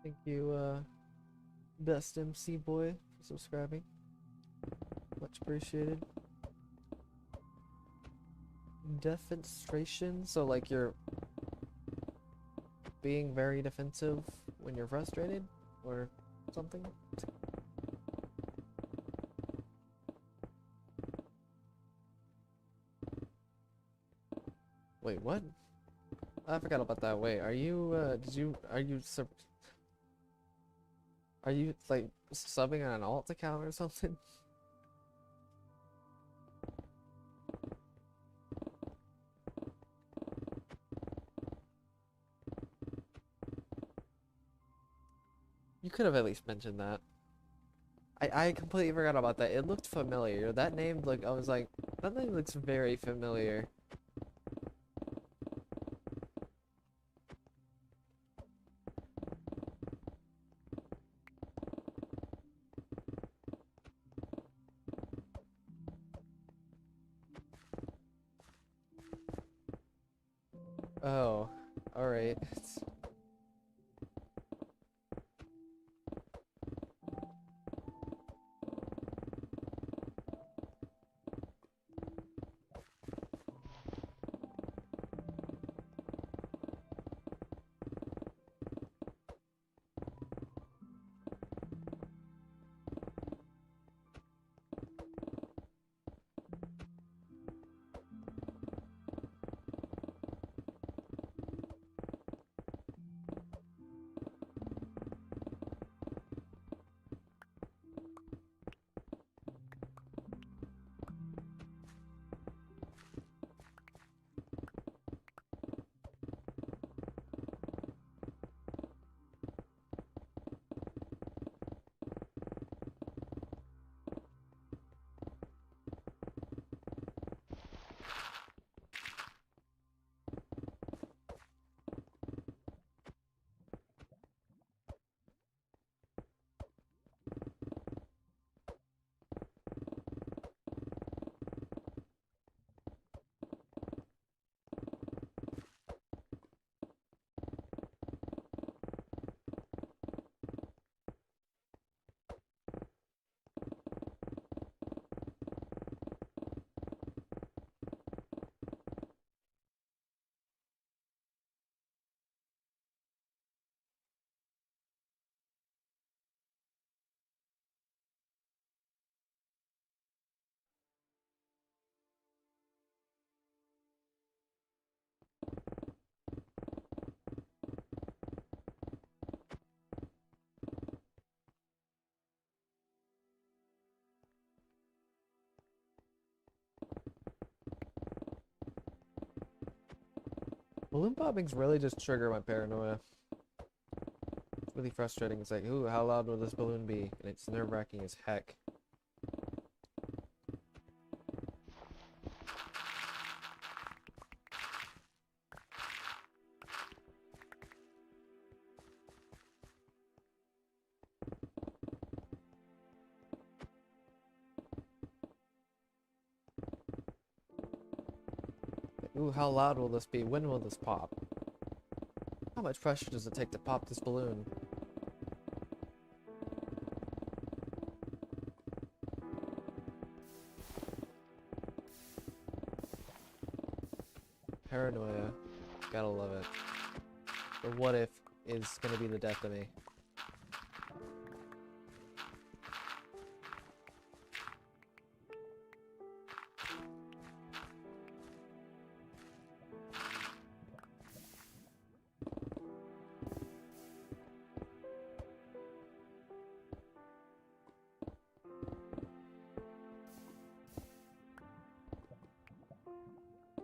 A: Thank you, Best MC Boy, for subscribing. Much appreciated. Defenstration, so like you're being very defensive when you're frustrated, or something? Wait, what? I forgot about that. Wait, are you, are you, like, subbing on an alt account or something? You could have at least mentioned that. I completely forgot about that. It looked familiar. That name, like, I was like, that name looks very familiar. Oh, alright. Balloon poppings really just trigger my paranoia. It's really frustrating. It's like, ooh, how loud will this balloon be? And it's nerve-wracking as heck. Ooh, how loud will this be? When will this pop? How much pressure does it take to pop this balloon? Paranoia. Gotta love it. The what if is gonna be the death of me.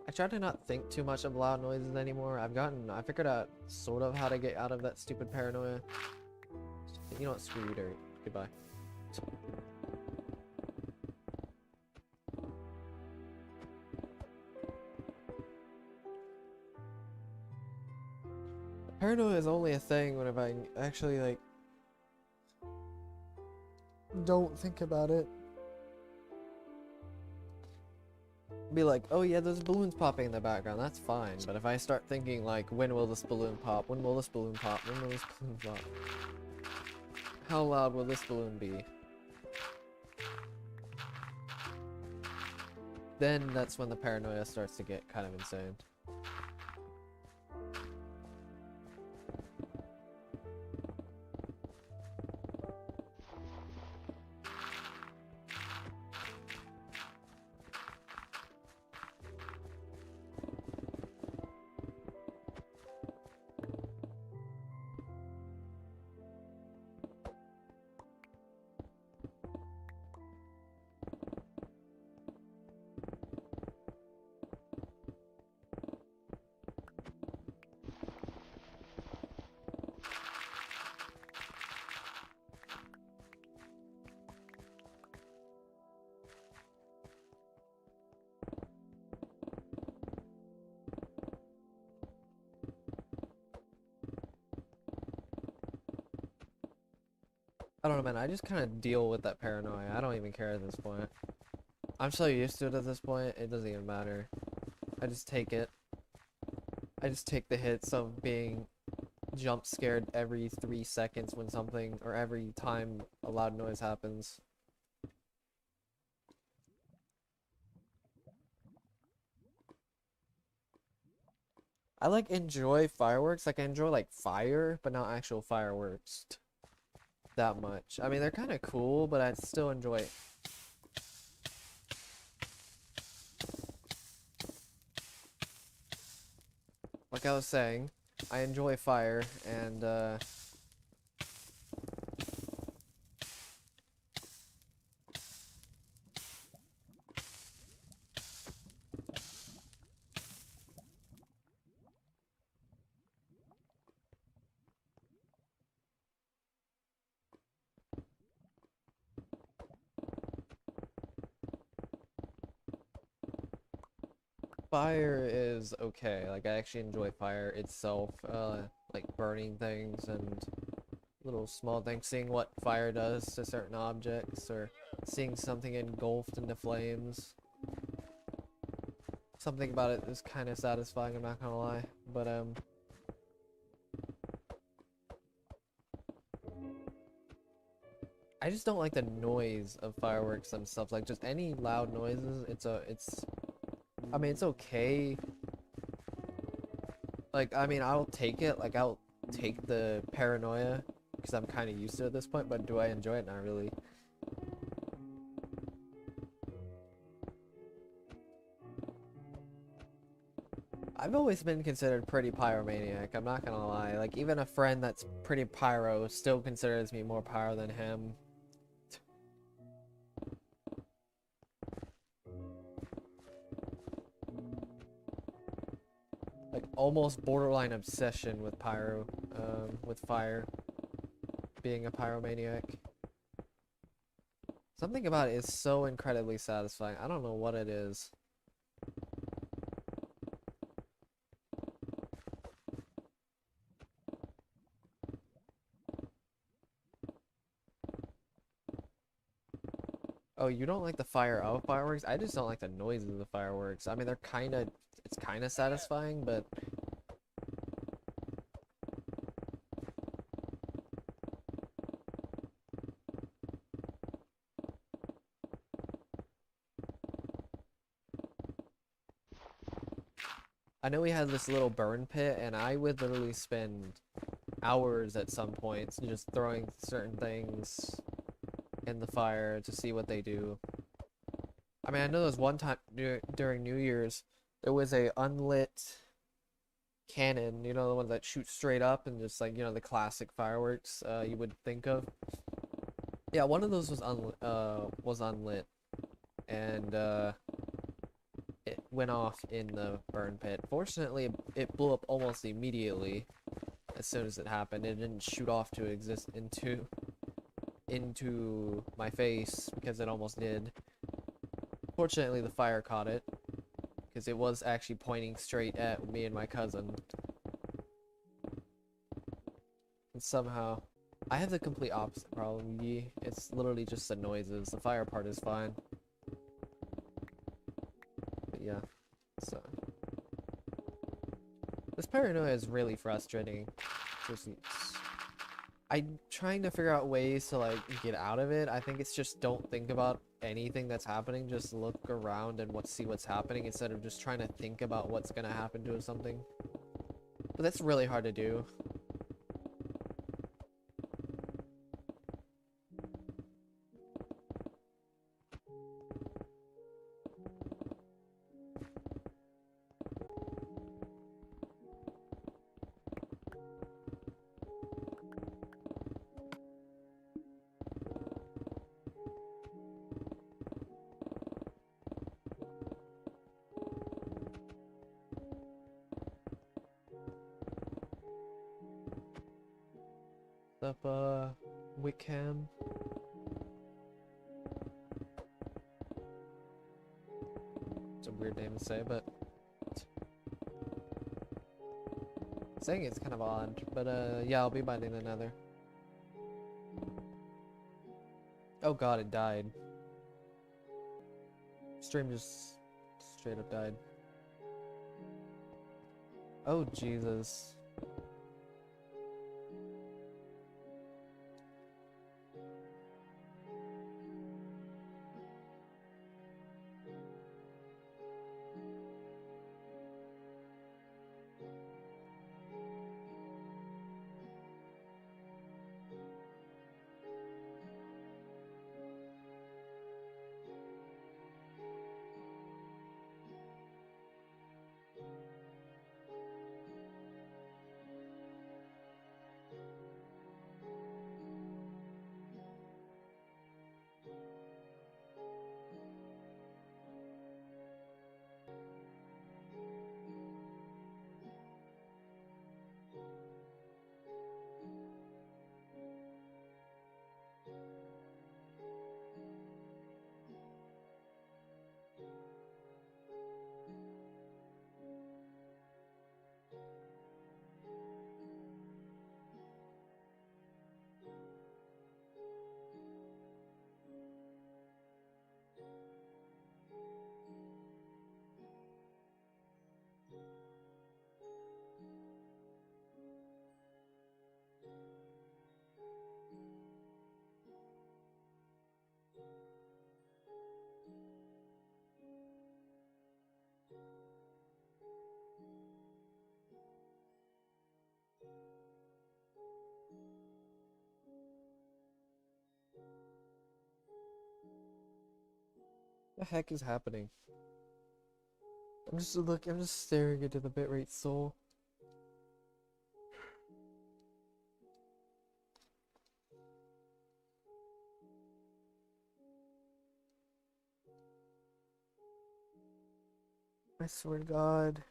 A: I try to not think too much of loud noises anymore. I figured out sort of how to get out of that stupid paranoia. You know what, screw you, dirt. Goodbye. Paranoia is only a thing whenever I actually, like, don't think about it. Be like, oh yeah, there's balloons popping in the background, that's fine. But if I start thinking like, when will this balloon pop? When will this balloon pop? When will this balloon pop? How loud will this balloon be? Then that's when the paranoia starts to get kind of insane. I don't know, man. I just kind of deal with that paranoia. I don't even care at this point. I'm so used to it at this point, it doesn't even matter. I just take it. I just take the hits of being jump scared every 3 seconds when something, or every time a loud noise happens. I like enjoy fireworks. Like I enjoy like fire, but not actual fireworks that much. I mean, they're kind of cool, but I still enjoy it. Like I was saying, I enjoy fire, and fire is okay. Like I actually enjoy fire itself, like burning things and little small things, seeing what fire does to certain objects, or seeing something engulfed into flames. Something about it is kind of satisfying, I'm not gonna lie. But I just don't like the noise of fireworks themselves. Like just any loud noises, I mean, it's okay. Like, I mean, I'll take it. Like, I'll take the paranoia because I'm kind of used to it at this point. But do I enjoy it? Not really. I've always been considered pretty pyromaniac. I'm not gonna lie. Like, even a friend that's pretty pyro still considers me more pyro than him. Like, almost borderline obsession with pyro, with fire. Being a pyromaniac. Something about it is so incredibly satisfying. I don't know what it is. Oh, you don't like the fire of fireworks? I just don't like the noises of the fireworks. I mean, it's kind of satisfying, but I know we had this little burn pit, and I would literally spend hours at some points just throwing certain things in the fire to see what they do. I mean, I know there was one time during New Year's, there was a unlit cannon, you know, the ones that shoot straight up and just like, you know, the classic fireworks you would think of. Yeah, one of those was unlit, and it went off in the burn pit. Fortunately, it blew up almost immediately as soon as it happened. It didn't shoot off to exist into my face because it almost did. Fortunately, the fire caught it because it was actually pointing straight at me and my cousin. And somehow, I have the complete opposite problem. It's literally just the noises. The fire part is fine. But yeah, so this paranoia is really frustrating. I'm trying to figure out ways to like get out of it. I think it's just don't think about anything that's happening. Just look around and see what's happening instead of just trying to think about what's gonna happen to something. But that's really hard to do. Up, Wickham. It's a weird name to say, but saying it's kind of odd. But yeah, I'll be biting the nether. Oh god, it died. Stream just straight up died. Oh Jesus. The heck is happening? I'm just staring into the bitrate soul. I swear to God.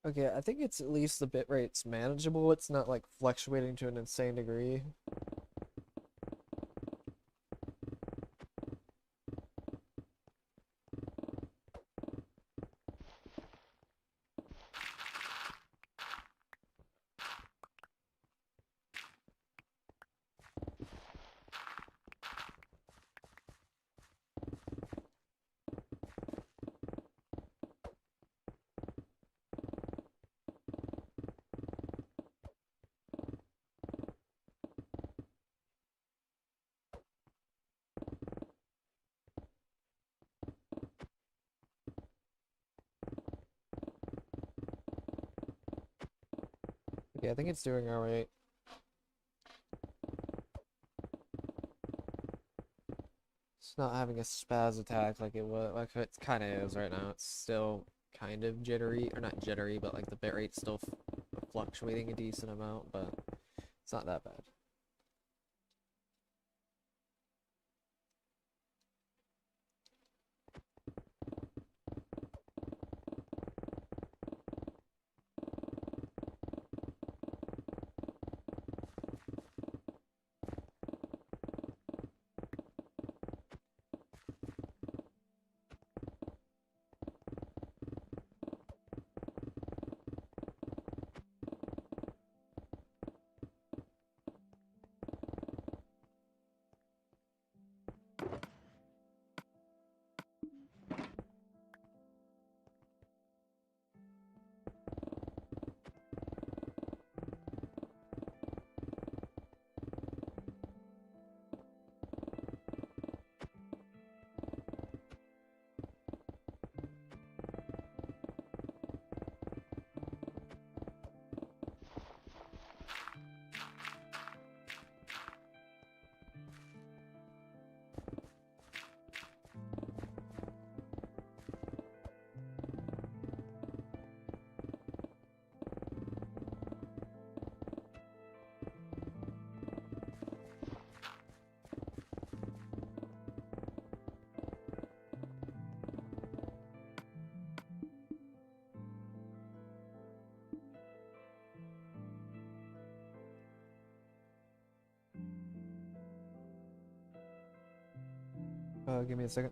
A: Okay, I think it's at least the bitrate's manageable. It's not like fluctuating to an insane degree. Okay, I think it's doing alright. It's not having a spaz attack like it was, like it kind of is right now. It's still kind of jittery, or not jittery, but like the bitrate's still fluctuating a decent amount, but it's not that bad. Give me a second.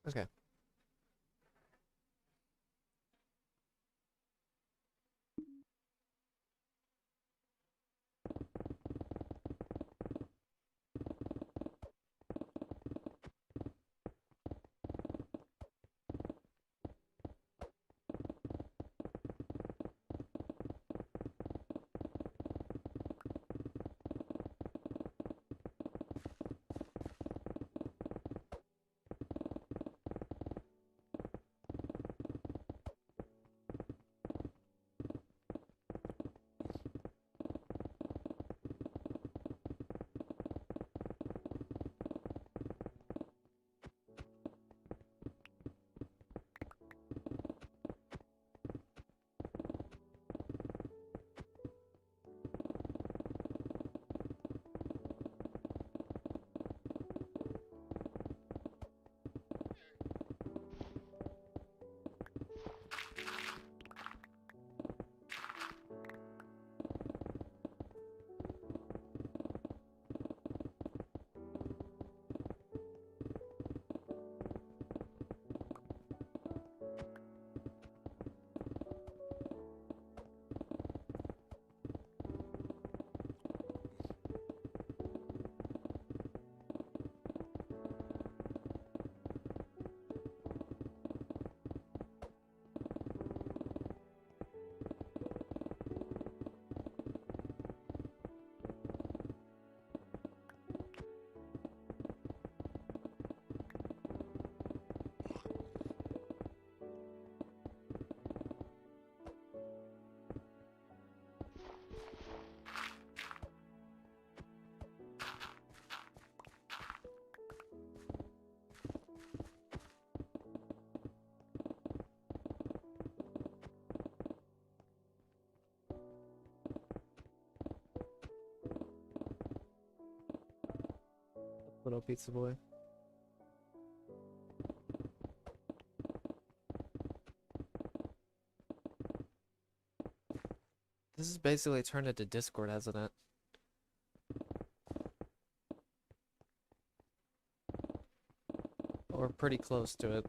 A: Okay. Little pizza boy. This is basically turned into Discord, hasn't it? Or pretty close to it.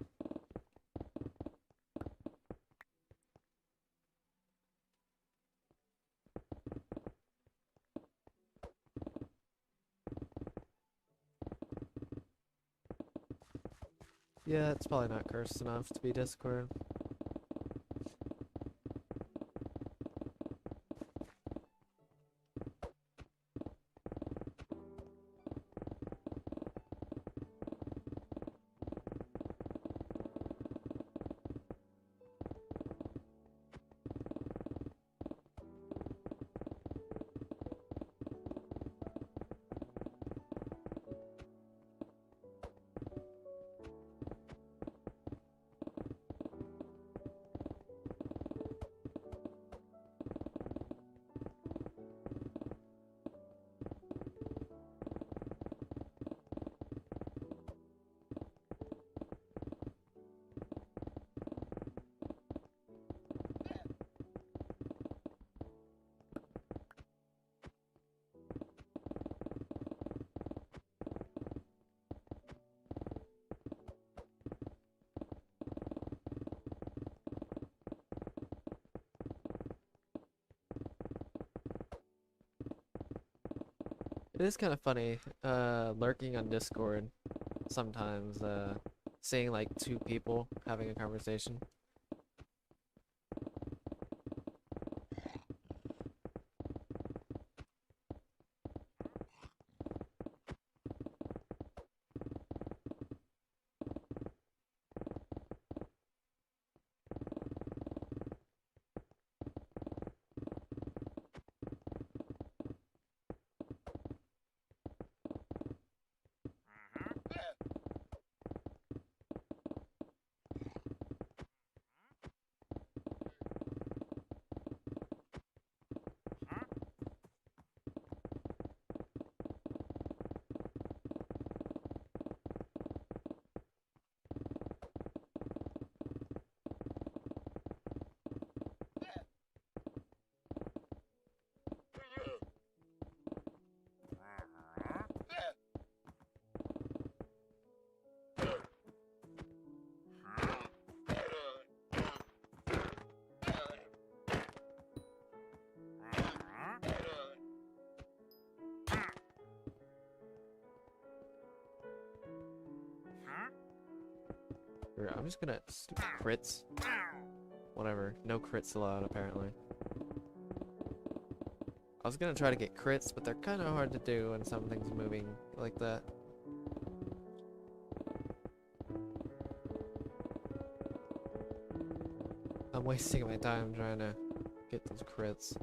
A: Yeah, it's probably not cursed enough to be Discord. It is kind of funny, lurking on Discord sometimes, seeing like two people having a conversation. I'm just gonna stupid crits. Whatever, no crits allowed apparently. I was gonna try to get crits, but they're kind of hard to do when something's moving like that. I'm wasting my time trying to get those crits.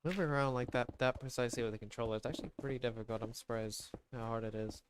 A: Moving around like that precisely with a controller is actually pretty difficult. I'm surprised how hard it is.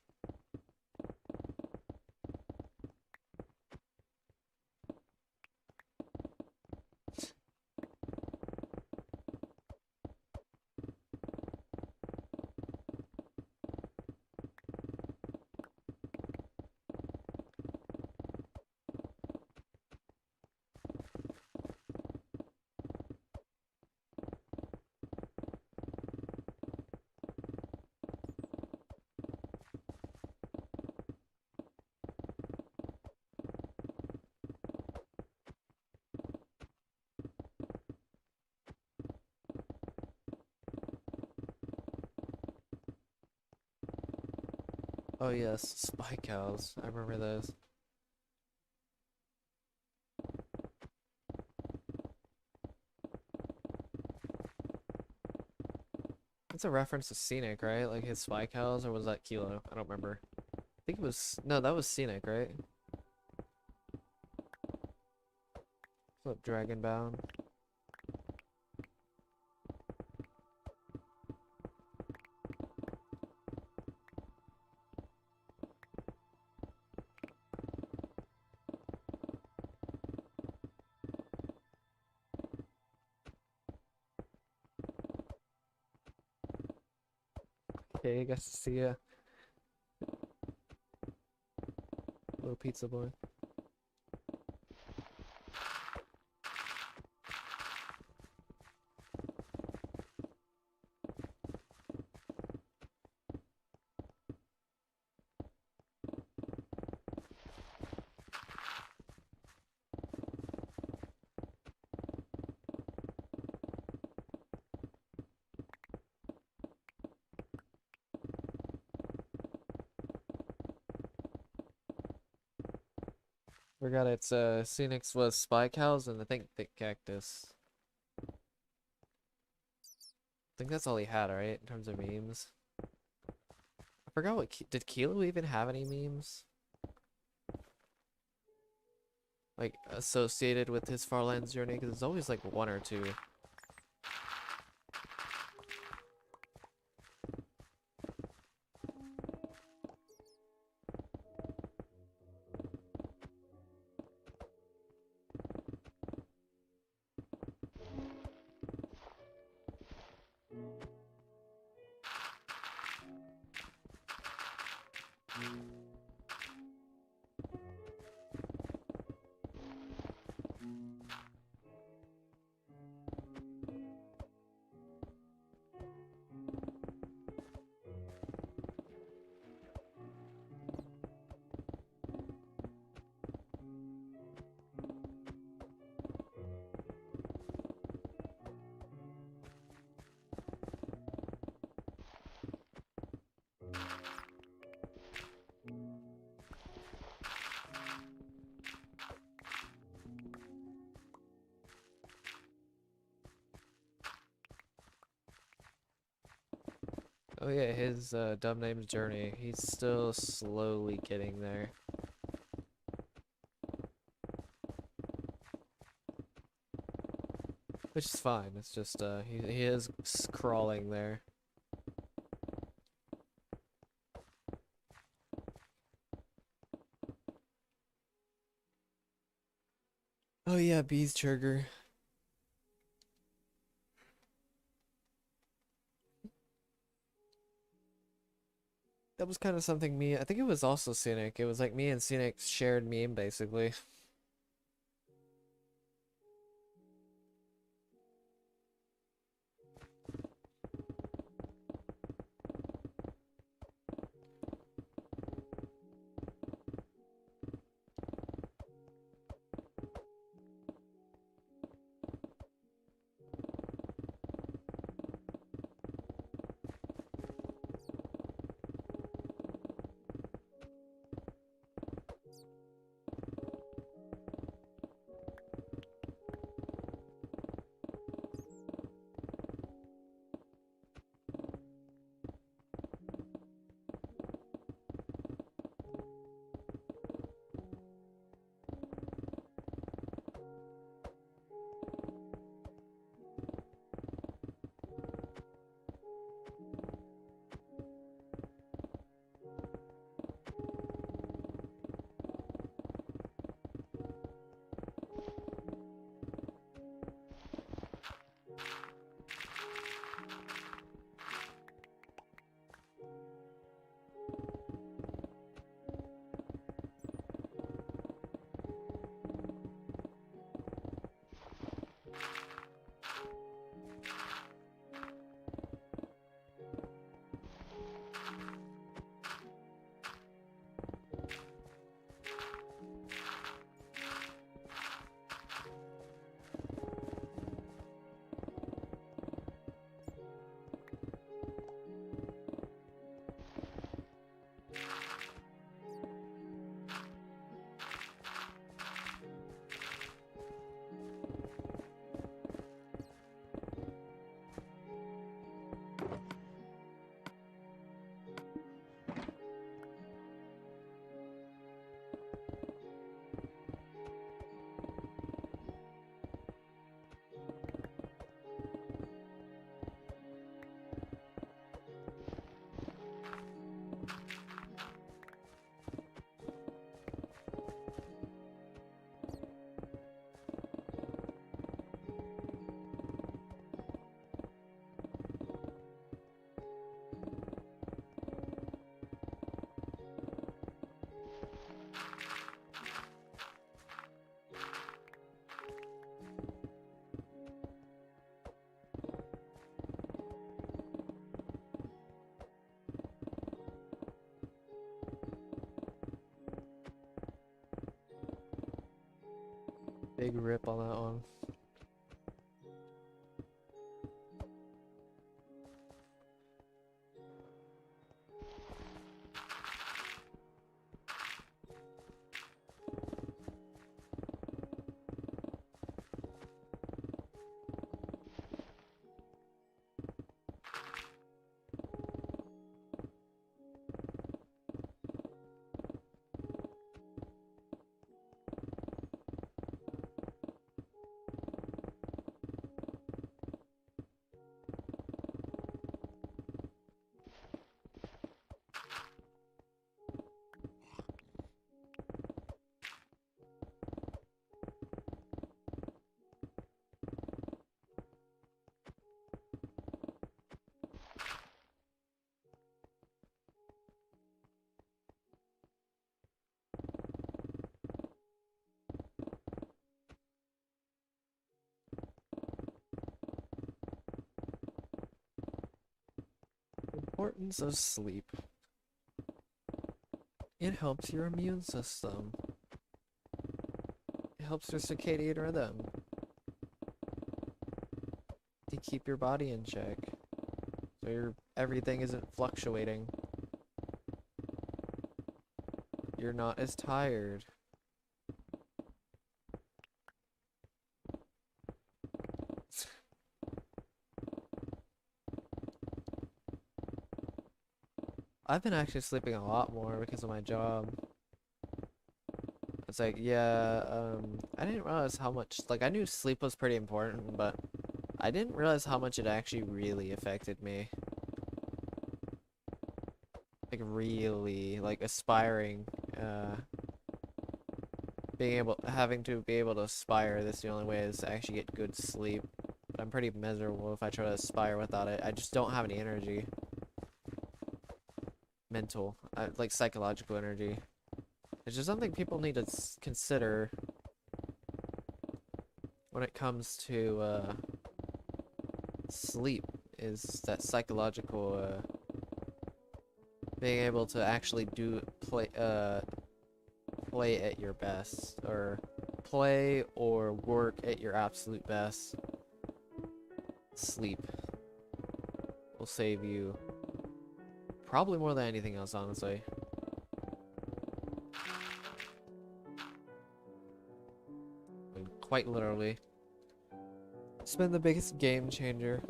A: Oh yes, spy cows. I remember those. It's a reference to Scenic, right? Like his spy cows, or was that Kilo? I don't remember. I think it was, no, that was Scenic, right? Flip Dragon Bound. Okay, I guess to see ya, little pizza boy. Forgot it's Scenics was spy cows and I think thick cactus. I think that's all he had, right? In terms of memes. I forgot what did Kilo even have any memes? Like associated with his Farlands journey? Because it's always like one or two. Oh yeah, his dumb name's Journey. He's still slowly getting there. Which is fine. It's just he is crawling there. Oh yeah, bees trigger. That was kind of something I think it was also Scenic. It was like me and Scenic shared meme basically. Big rip on that one. Importance of sleep. It helps your immune system. It helps your circadian rhythm. To keep your body in check. So everything isn't fluctuating. You're not as tired. I've been actually sleeping a lot more because of my job. It's like, yeah, I didn't realize how much, like, I knew sleep was pretty important, but I didn't realize how much it actually really affected me. Like, really, like, aspiring, having to be able to aspire, that's the only way is to actually get good sleep. But I'm pretty miserable if I try to aspire without it. I just don't have any energy. Mental, like, psychological energy. It's just something people need to consider when it comes to sleep, is that psychological being able to actually play at your best, or play or work at your absolute best. Sleep will save you probably more than anything else, honestly. Quite literally. It's been the biggest game changer.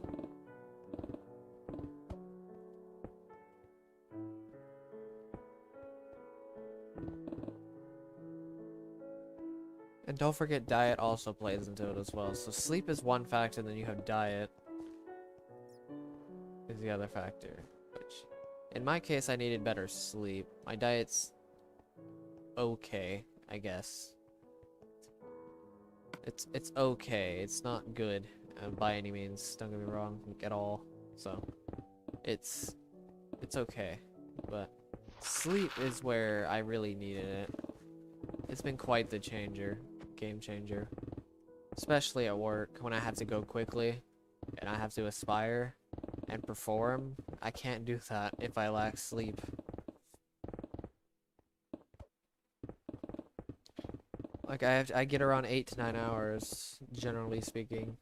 A: And don't forget, diet also plays into it as well. So sleep is one factor, then you have diet is the other factor. Which, in my case, I needed better sleep. My diet's okay, I guess. It's okay. It's not good by any means. Don't get me wrong, like, at all. So it's okay. But sleep is where I really needed it. It's been quite the game changer. Especially at work when I have to go quickly and I have to aspire and perform. I can't do that if I lack sleep. Like, I get around 8 to 9 hours, generally speaking.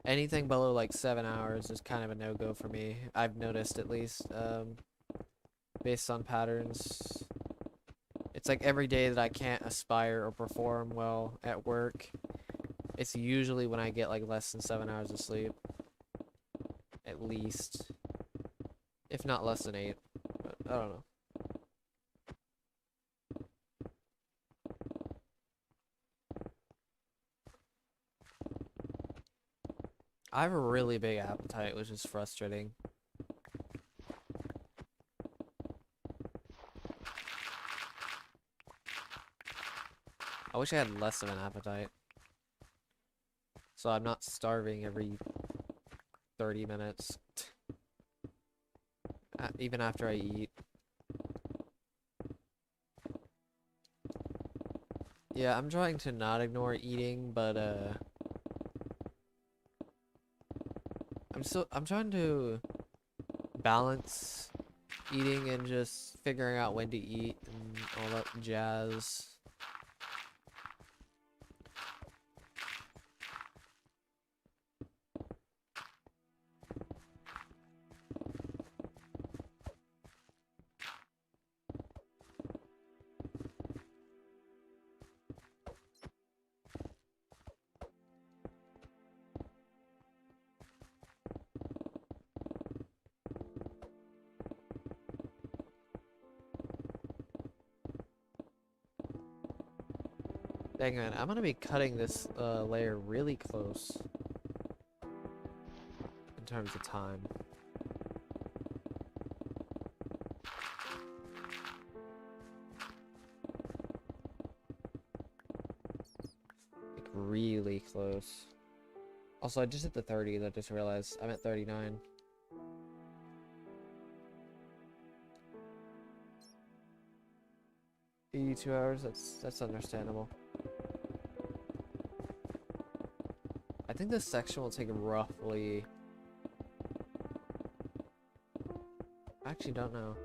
A: Anything below like 7 hours is kind of a no-go for me. I've noticed, at least, based on patterns. It's like every day that I can't aspire or perform well at work, it's usually when I get like less than 7 hours of sleep. At least. If not less than 8. But I don't know. I have a really big appetite, which is frustrating. I wish I had less of an appetite, so I'm not starving every 30 minutes. Even after I eat. Yeah, I'm trying to not ignore eating, but I'm trying to balance eating and just figuring out when to eat and all that jazz. Dang it, I'm gonna be cutting this layer really close in terms of time. Like, really close. Also, I just hit the 30s, I just realized. I'm at 39. $82 hours, that's understandable. I think this section will take roughly... I actually don't know.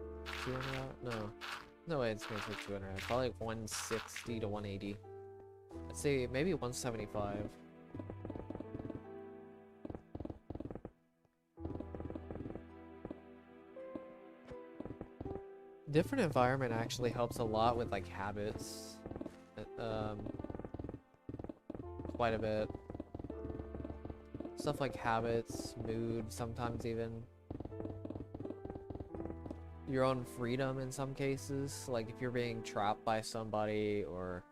A: 200 hours? No. No way it's gonna take 200 hours. Probably like 160 to 180. Let's say maybe 175. Different environment actually helps a lot with like habits. Quite a bit. Stuff like habits, mood, sometimes even. your own freedom in some cases. Like if you're being trapped by somebody or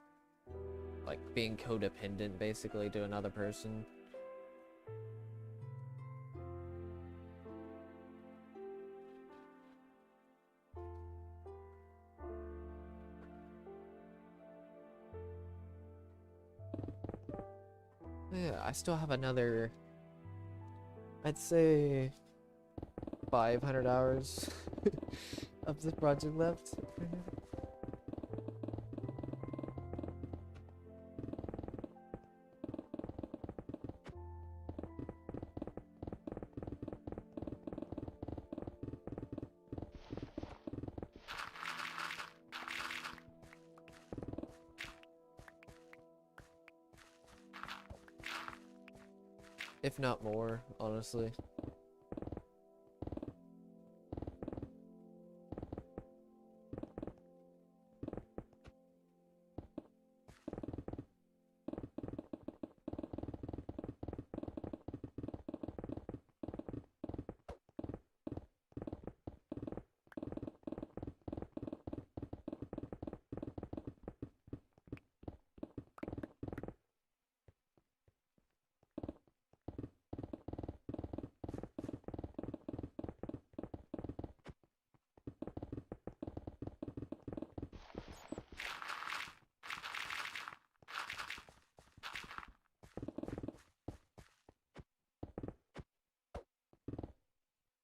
A: like being codependent basically to another person. Yeah, I still have another, I'd say 500 hours of this project left. If not more, honestly.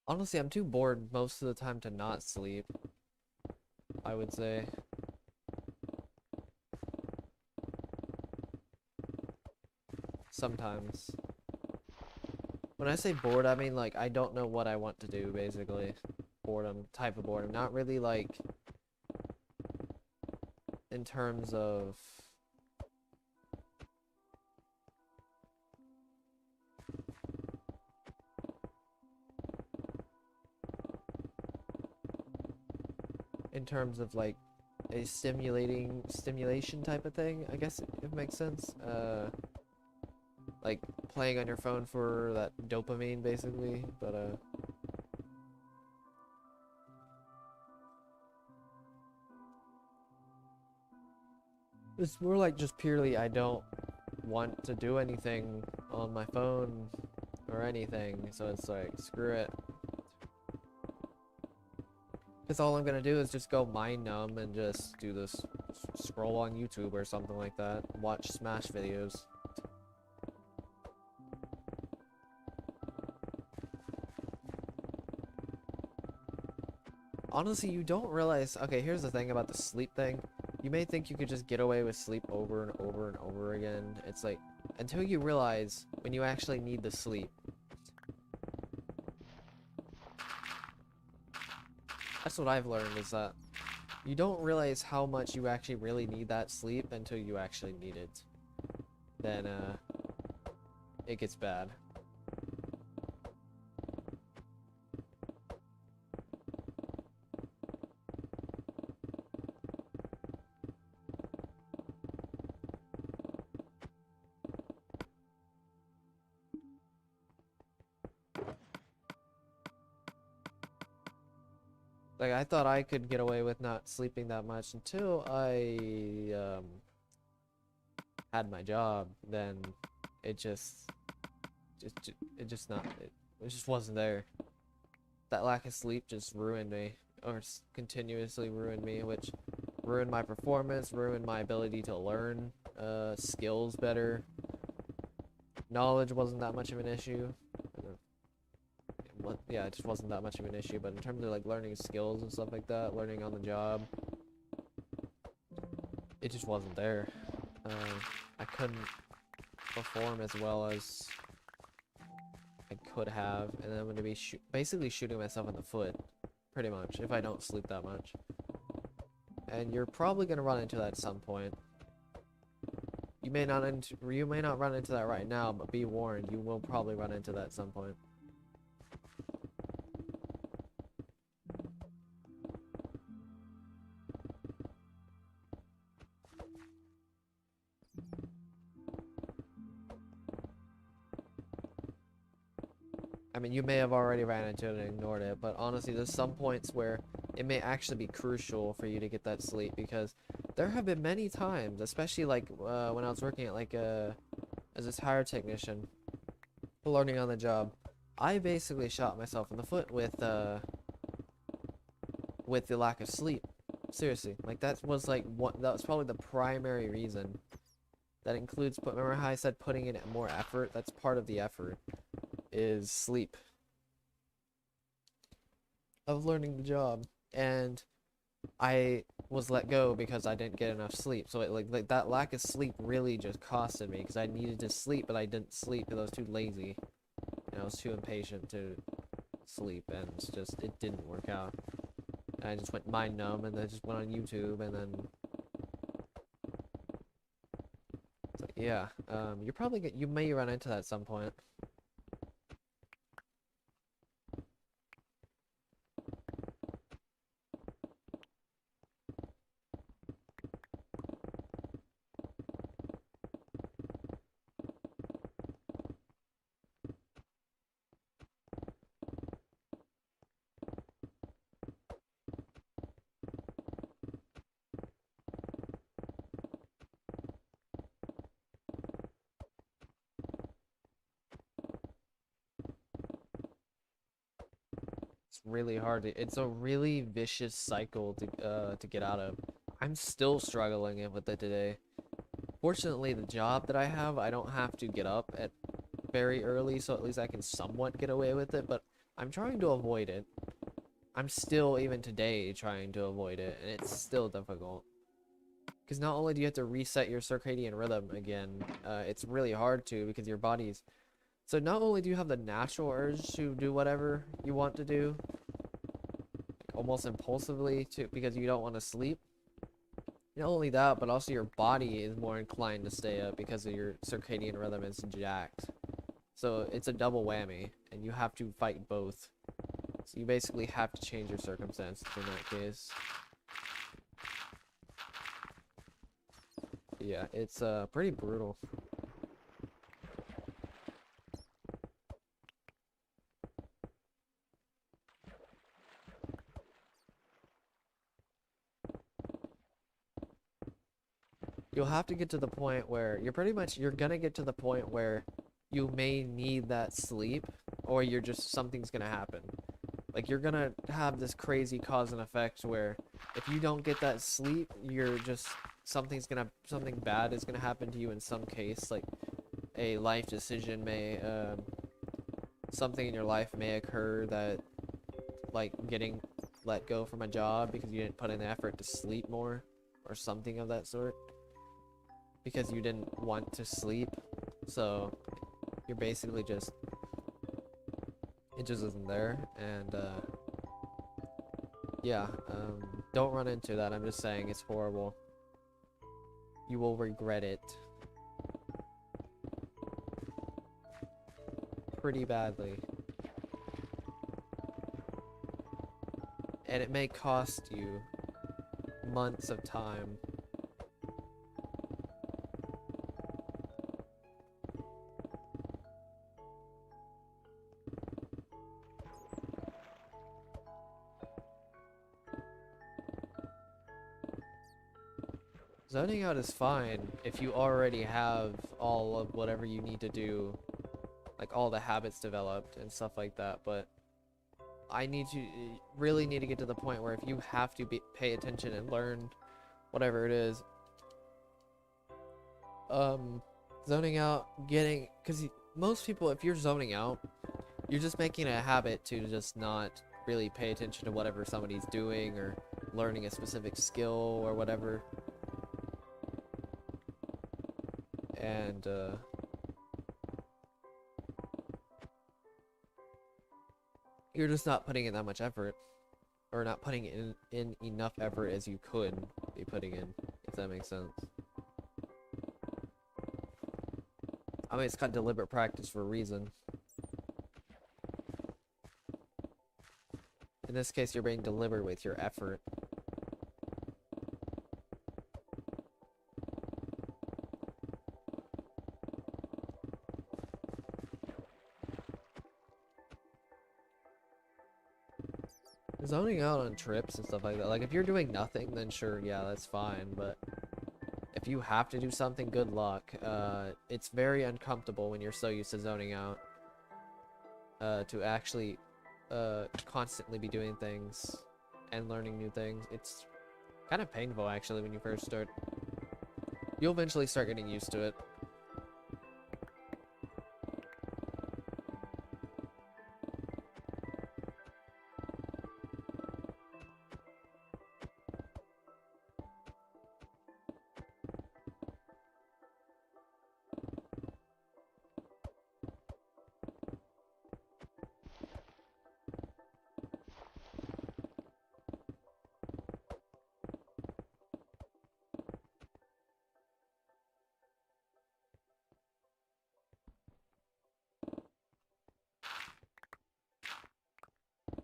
A: Honestly, I'm too bored most of the time to not sleep, I would say. Sometimes. When I say bored, I mean like I don't know what I want to do, basically. Boredom, type of boredom. Not really like in terms of like a stimulation type of thing, I guess it makes sense. Like playing on your phone for that dopamine basically, but it's more like just purely I don't want to do anything on my phone or anything, so it's like screw it. Because all I'm gonna do is just go mind numb and just do this, scroll on YouTube or something like that, watch Smash videos. Honestly, you don't realize, okay, here's the thing about the sleep thing. You may think you could just get away with sleep over and over and over again. It's like, until you realize when you actually need the sleep. That's what I've learned, is that you don't realize how much you actually really need that sleep until you actually need it. Then, it gets bad. Like, I thought I could get away with not sleeping that much until I, had my job. Then it just wasn't there. That lack of sleep just ruined me, or continuously ruined me, which ruined my performance, ruined my ability to learn, skills better. Knowledge wasn't that much of an issue. Yeah, it just wasn't that much of an issue, but in terms of like learning skills and stuff like that, learning on the job, it just wasn't there. I couldn't perform as well as I could have, and I'm going to be basically shooting myself in the foot, pretty much, if I don't sleep that much. And you're probably going to run into that at some point. You may not run into that right now, but be warned, you will probably run into that at some point. I mean, you may have already ran into it and ignored it, but honestly, there's some points where it may actually be crucial for you to get that sleep, because there have been many times, especially like when I was working at like as a tire technician, learning on the job, I basically shot myself in the foot with the lack of sleep. Seriously, like that was probably the primary reason. That includes, remember how I said putting in more effort? That's part of the effort, is sleep of learning the job. And I was let go because I didn't get enough sleep. So like that lack of sleep really just costed me, because I needed to sleep, but I didn't sleep because I was too lazy. And I was too impatient to sleep, and it didn't work out. And I just went mind numb, and then just went on YouTube, and then so, yeah, you may run into that at some point. It's really hard it's a really vicious cycle to get out of. I'm still struggling with it today. Fortunately, the job that I have, I don't have to get up at very early, so at least I can somewhat get away with it, but I'm trying to avoid it. I'm still, even today, trying to avoid it, and it's still difficult. Because not only do you have to reset your circadian rhythm again, it's really hard to, because your body's... So not only do you have the natural urge to do whatever you want to do, like almost impulsively, because you don't want to sleep, not only that, but also your body is more inclined to stay up because of your circadian rhythm is jacked. So it's a double whammy, and you have to fight both. So you basically have to change your circumstances in that case. Yeah, it's pretty brutal. You'll have to get to the point where you're gonna get to the point where you may need that sleep, or something's gonna happen. Like, you're gonna have this crazy cause and effect where if you don't get that sleep, something bad is gonna happen to you in some case. Like, a life decision something in your life may occur, that, like, getting let go from a job because you didn't put in the effort to sleep more, or something of that sort. Because you didn't want to sleep, so you're basically it just isn't there. And yeah, don't run into that. I'm just saying, it's horrible. You will regret it pretty badly, and it may cost you months of time. Zoning out is fine if you already have all of whatever you need to do, like all the habits developed and stuff like that, but really need to get to the point where if you have to pay attention and learn whatever it is, zoning out, because most people, if you're zoning out, you're just making a habit to just not really pay attention to whatever somebody's doing, or learning a specific skill or whatever. And you're just not putting in that much effort, or not putting in enough effort as you could be putting in, if that makes sense. I mean, it's called deliberate practice for a reason. In this case, you're being deliberate with your effort. Zoning out on trips and stuff like that. Like, if you're doing nothing, then sure, yeah, that's fine. But if you have to do something, good luck. It's very uncomfortable when you're so used to zoning out. To actually constantly be doing things and learning new things. It's kind of painful, actually, when you first start. You'll eventually start getting used to it.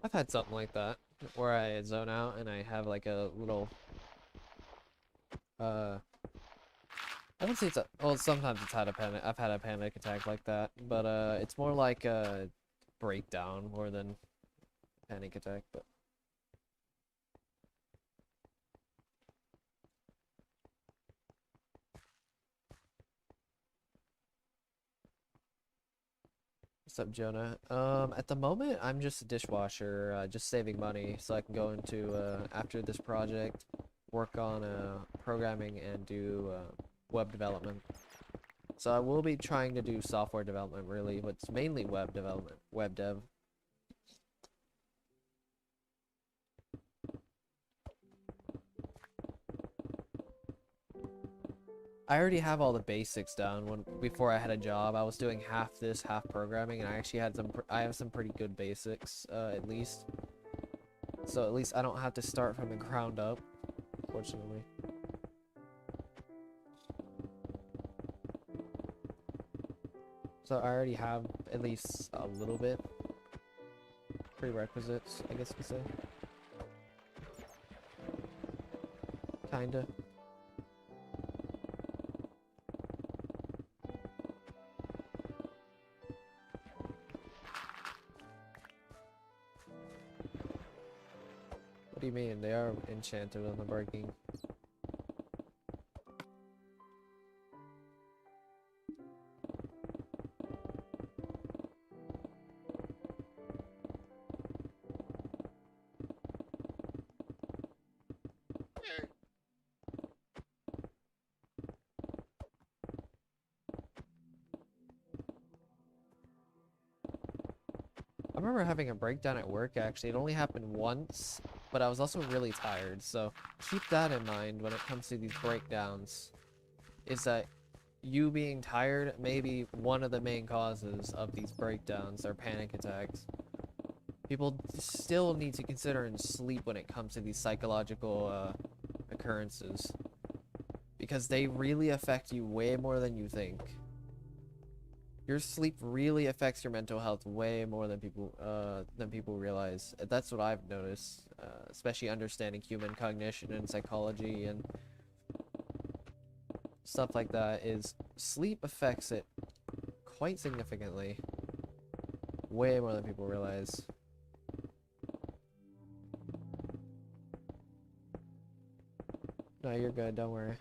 A: I've had something like that, where I zone out and I have like a little, I wouldn't say it's a, well, sometimes it's had a panic, I've had a panic attack like that, but it's more like a breakdown more than panic attack, but. What's up, Jonah? At the moment, I'm just a dishwasher, just saving money so I can go into, after this project, work on, programming and do, web development. So I will be trying to do software development, really, but it's mainly web development, web dev. I already have all the basics down. Before I had a job, I was doing half this, half programming, and I actually had I have some pretty good basics, at least. So at least I don't have to start from the ground up, fortunately. So I already have at least a little bit prerequisites, I guess you could say. Kinda. What do you mean? They are enchanted on the breaking. I remember having a breakdown at work, actually. It only happened once, but I was also really tired, so keep that in mind when it comes to these breakdowns, is that you being tired may be one of the main causes of these breakdowns or panic attacks. People still need to consider in sleep when it comes to these psychological occurrences, because they really affect you way more than you think. Your sleep really affects your mental health way more than people realize. That's what I've noticed, especially understanding human cognition and psychology and stuff like that. Is sleep affects it quite significantly, way more than people realize. No, you're good. Don't worry.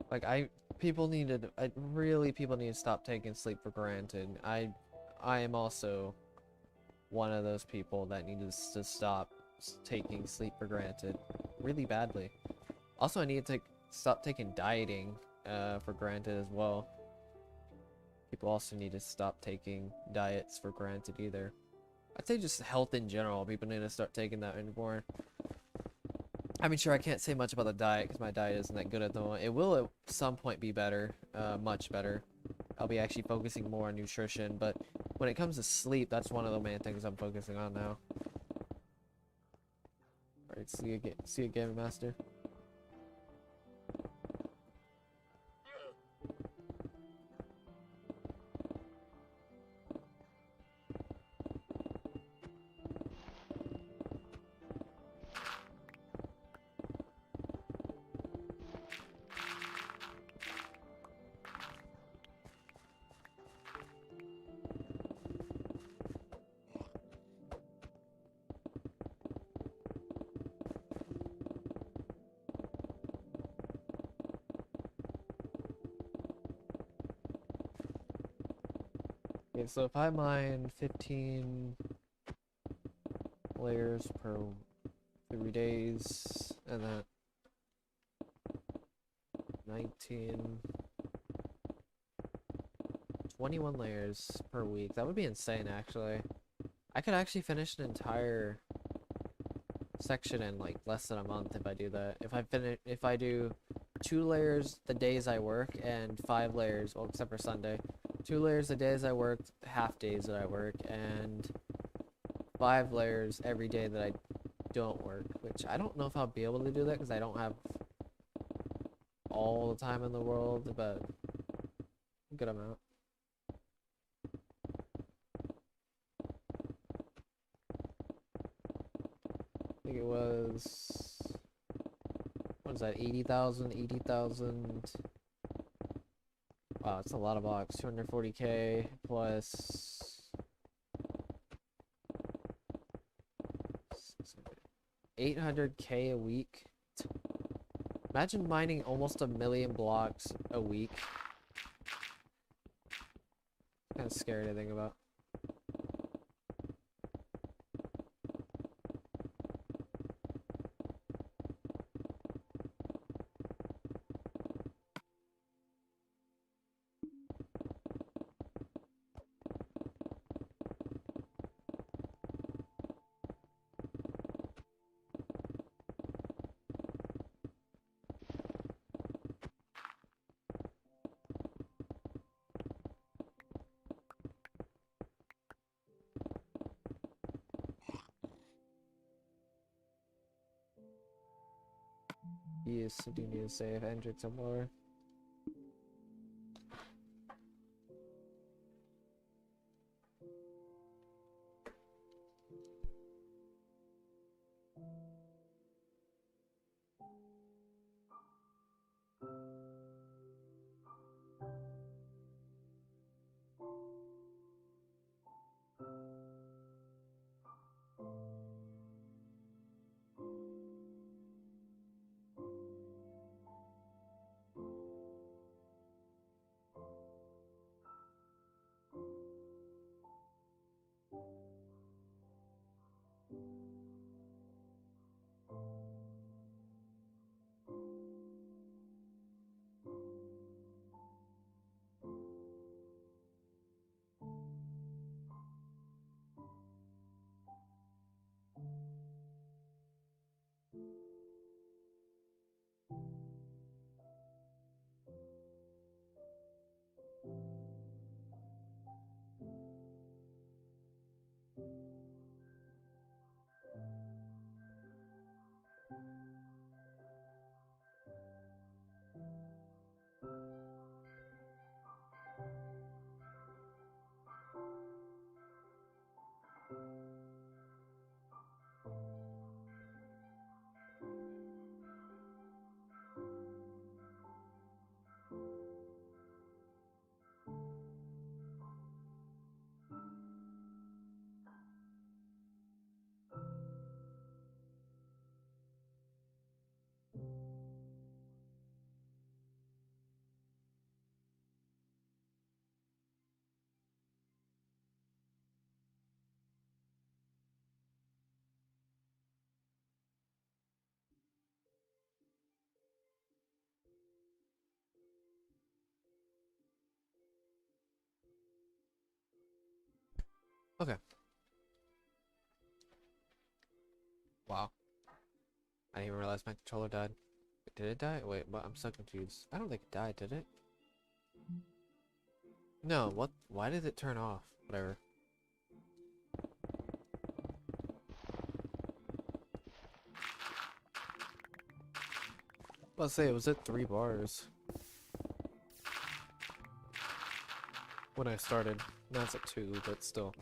A: Like people need to stop taking sleep for granted. I am also one of those people that needs to stop taking sleep for granted really badly. Also, I need to stop taking dieting for granted as well. People also need to stop taking diets for granted either. I'd say just health in general. People need to start taking that more. I mean, sure, I can't say much about the diet because my diet isn't that good at the moment. It will at some point be better, much better. I'll be actually focusing more on nutrition, but when it comes to sleep, that's one of the main things I'm focusing on now. Alright, see you, Game Master. Okay, so if I mine 15 layers per 3 days, and then 19, 21 layers per week, that would be insane, actually. I could actually finish an entire section in like less than a month if I do that. If I do 2 layers the days I work and 5 layers, well, except for Sunday. 2 layers the days I work, half days that I work, and 5 layers every day that I don't work, which I don't know if I'll be able to do that because I don't have all the time in the world, but a good amount. I think it was, what is that, 80,000, 80,000. Wow, it's a lot of blocks. 240k plus 800k a week. Imagine mining almost 1,000,000 blocks a week. Kind of scary to think about. Yes, I do need to save. I entered some more. Okay. Wow. I didn't even realize my controller died. Wait, did it die? Wait, what? I'm so confused. I don't think it died, did it? No, what? Why did it turn off? Whatever. Let's say it was at 3 bars when I started. Now it's at 2, but still.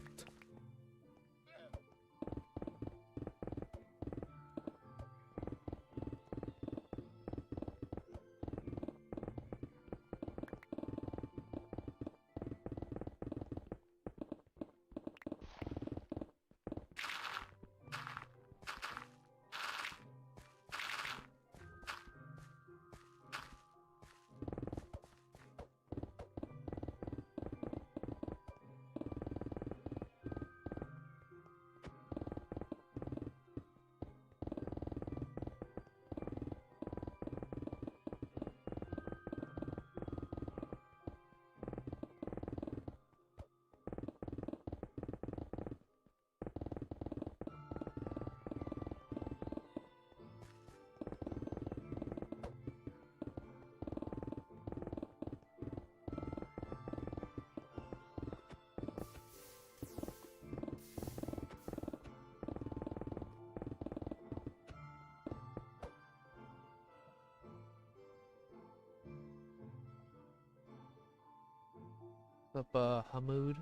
A: What's up, Hamoud?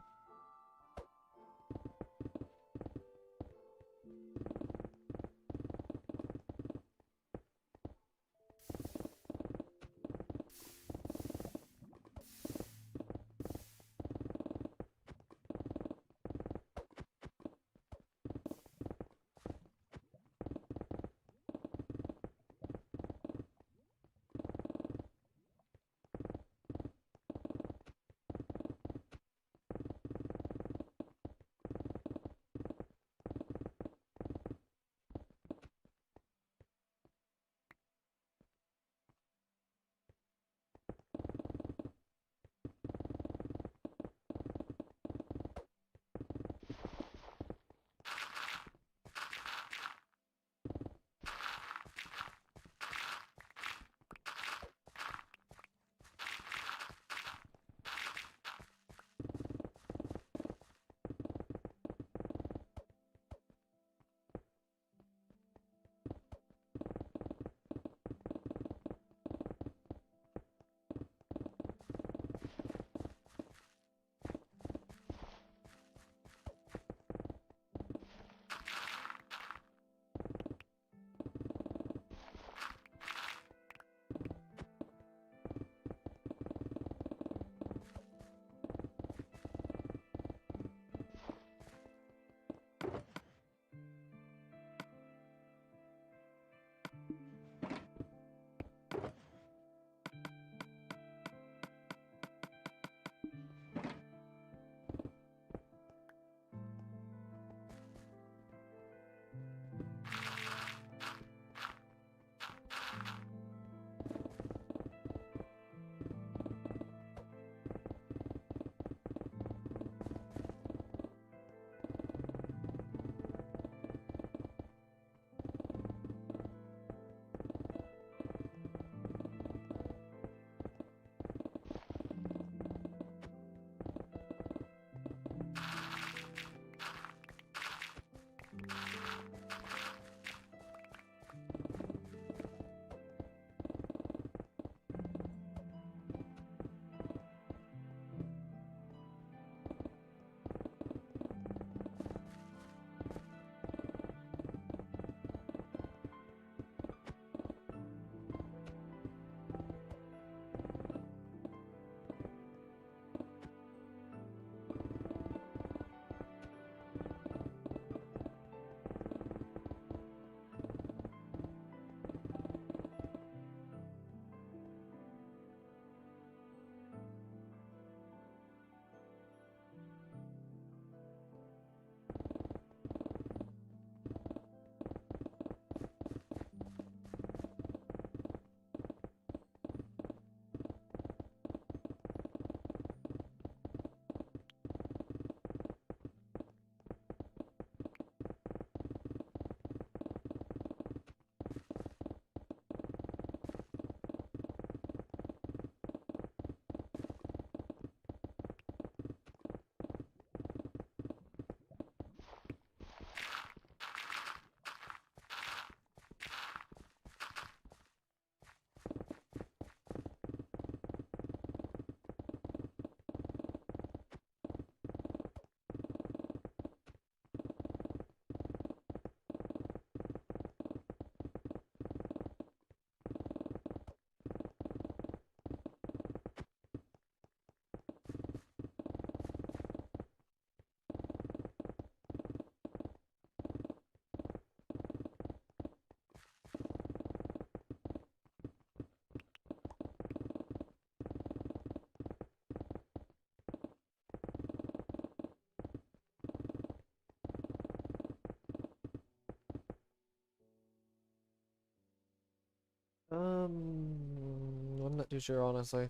A: I'm not too sure, honestly.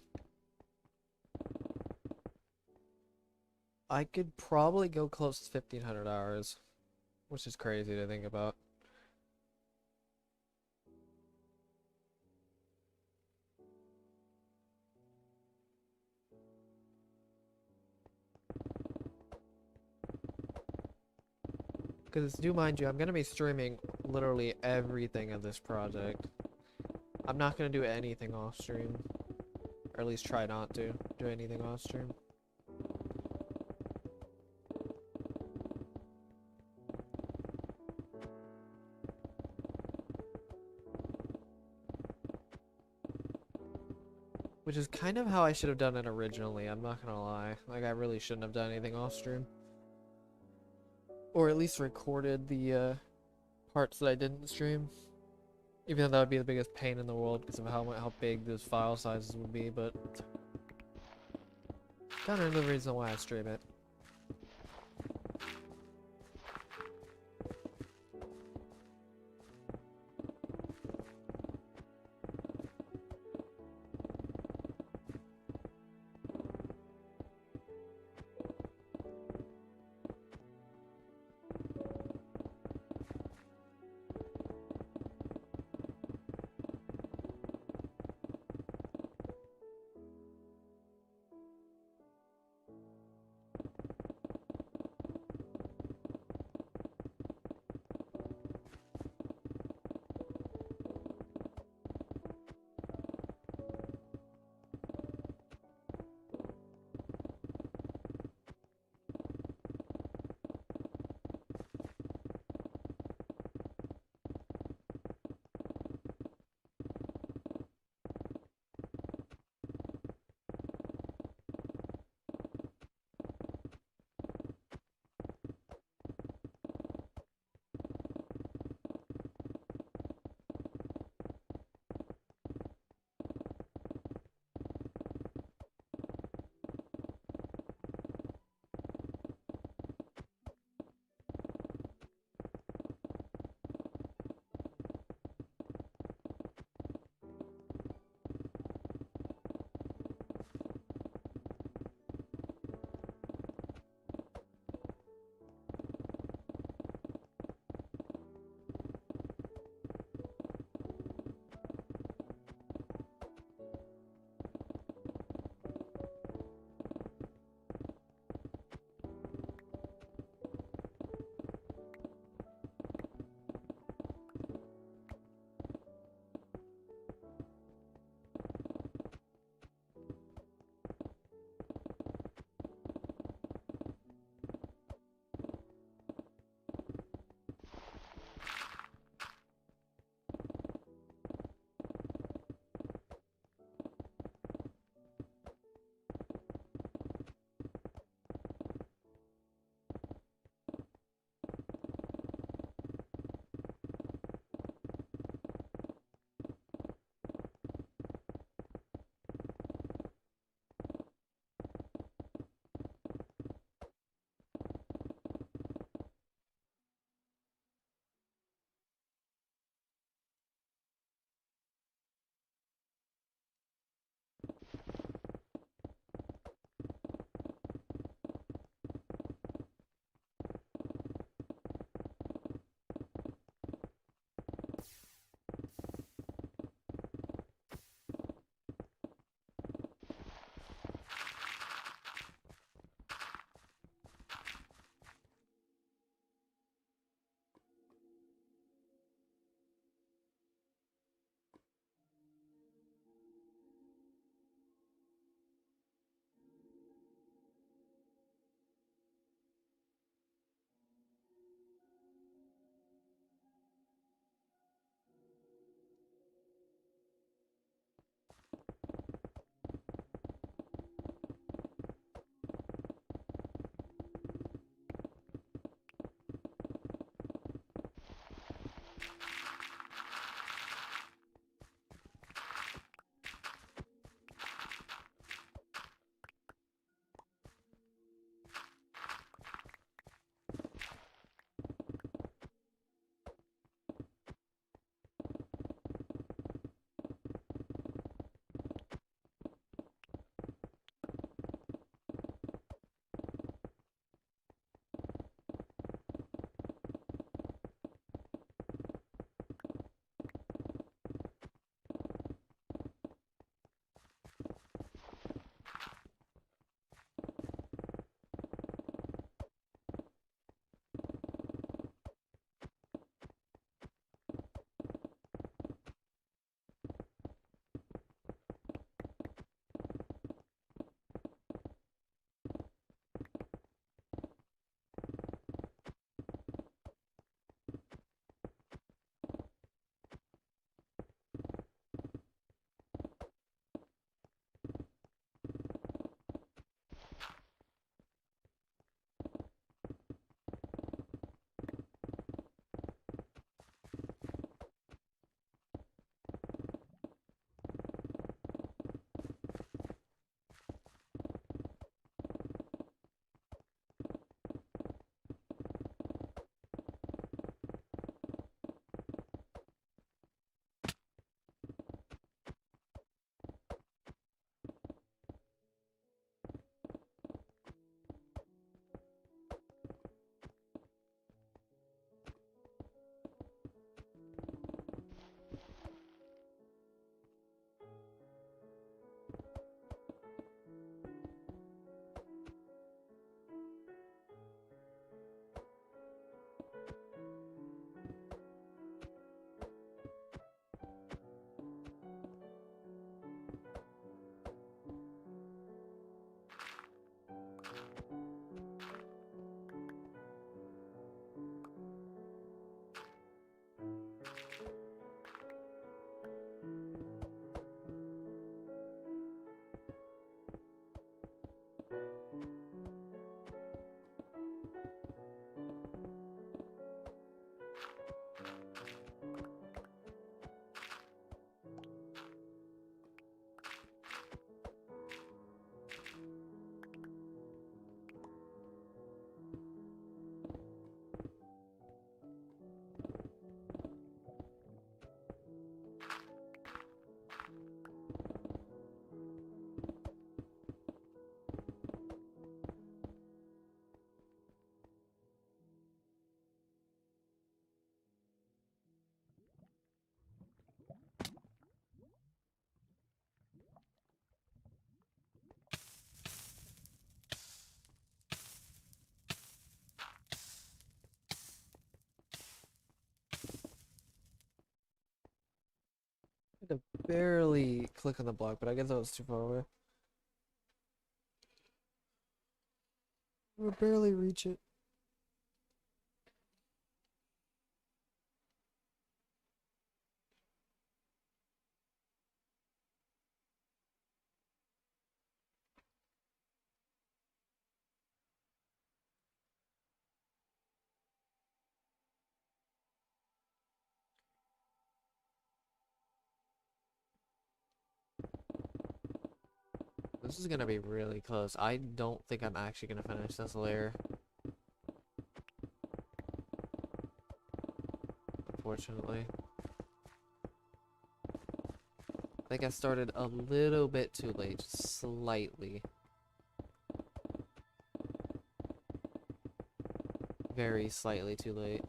A: I could probably go close to 1,500 hours, which is crazy to think about. Because, do mind you, I'm going to be streaming literally everything of this project. I'm not going to do anything off stream. Or at least try not to do anything off stream. Which is kind of how I should have done it originally, I'm not gonna lie. Like, I really shouldn't have done anything off stream. Or at least recorded the parts that I didn't stream. Even though that would be the biggest pain in the world because of how big those file sizes would be, but kind of the reason why I stream it. barely click on the block, but I guess I was too far away. I would barely reach it. This is gonna be really close. I don't think I'm actually gonna finish this layer. Unfortunately. I think I started a little bit too late, just slightly. Very slightly too late.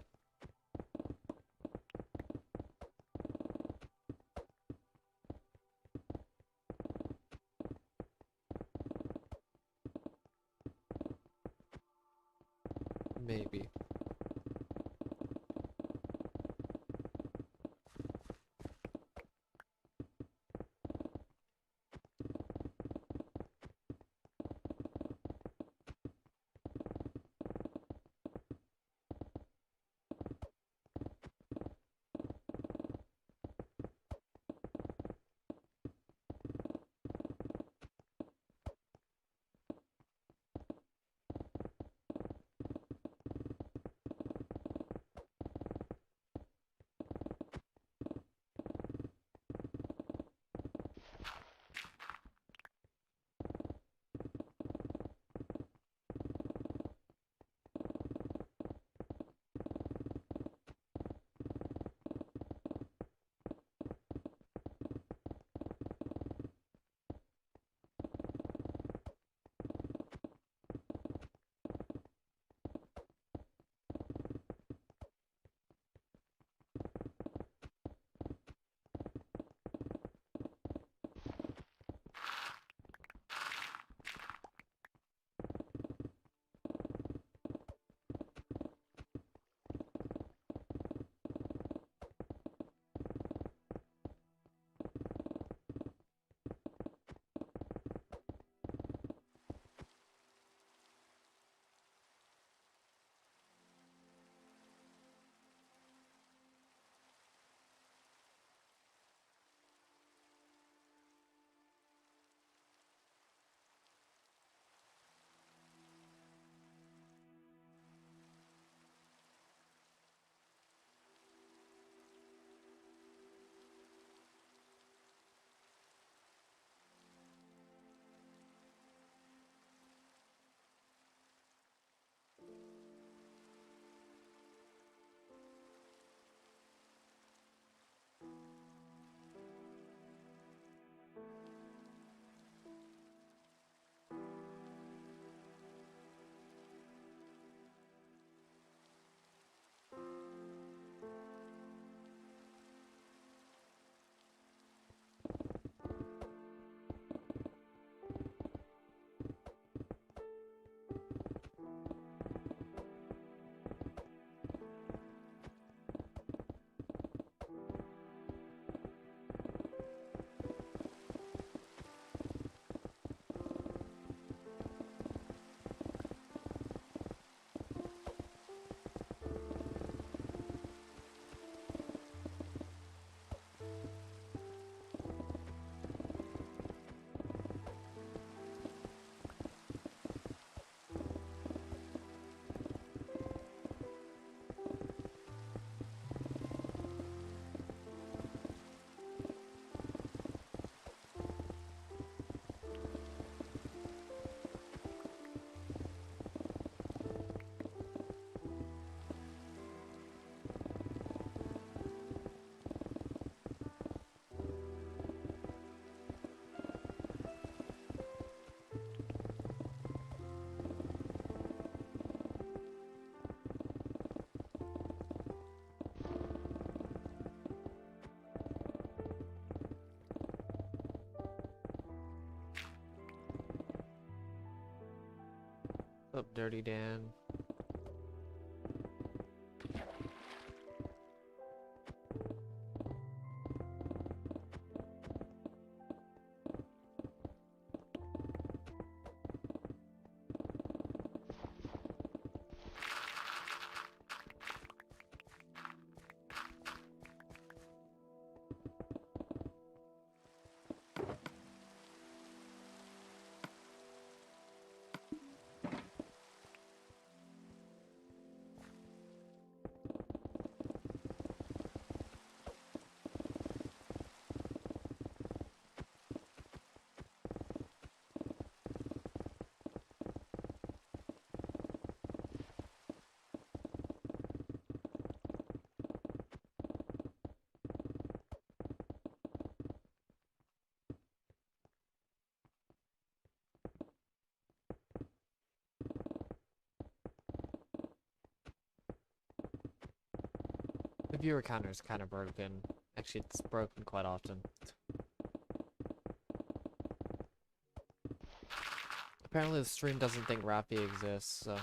A: Maybe. Oh, Dirty Dan. viewer counter is kind of broken. Actually, it's broken quite often. Apparently the stream doesn't think Rappy exists, so...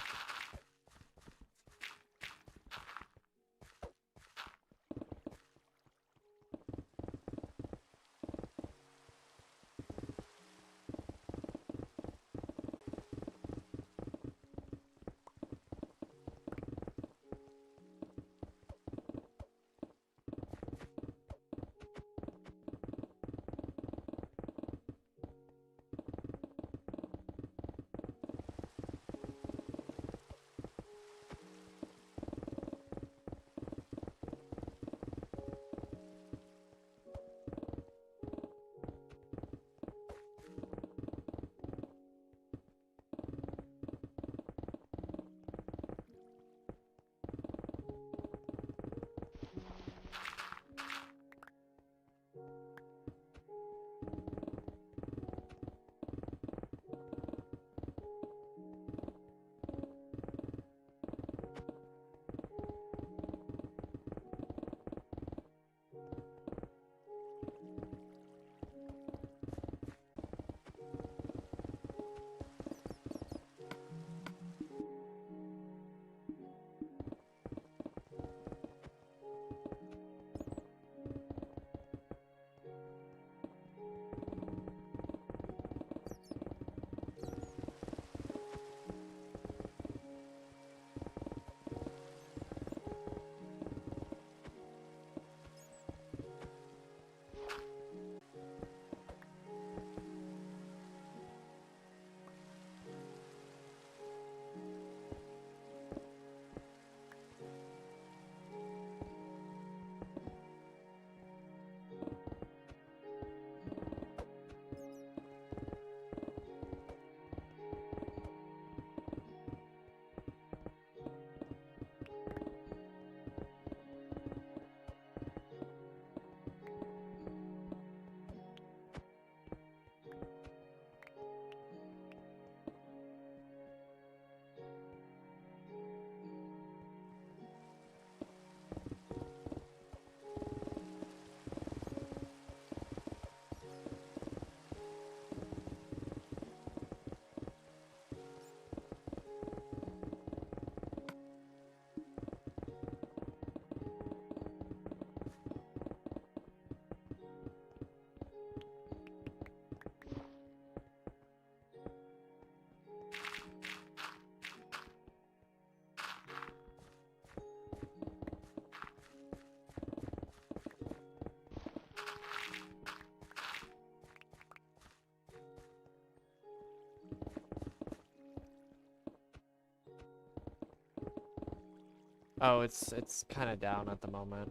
A: Oh, it's kind of down at the moment.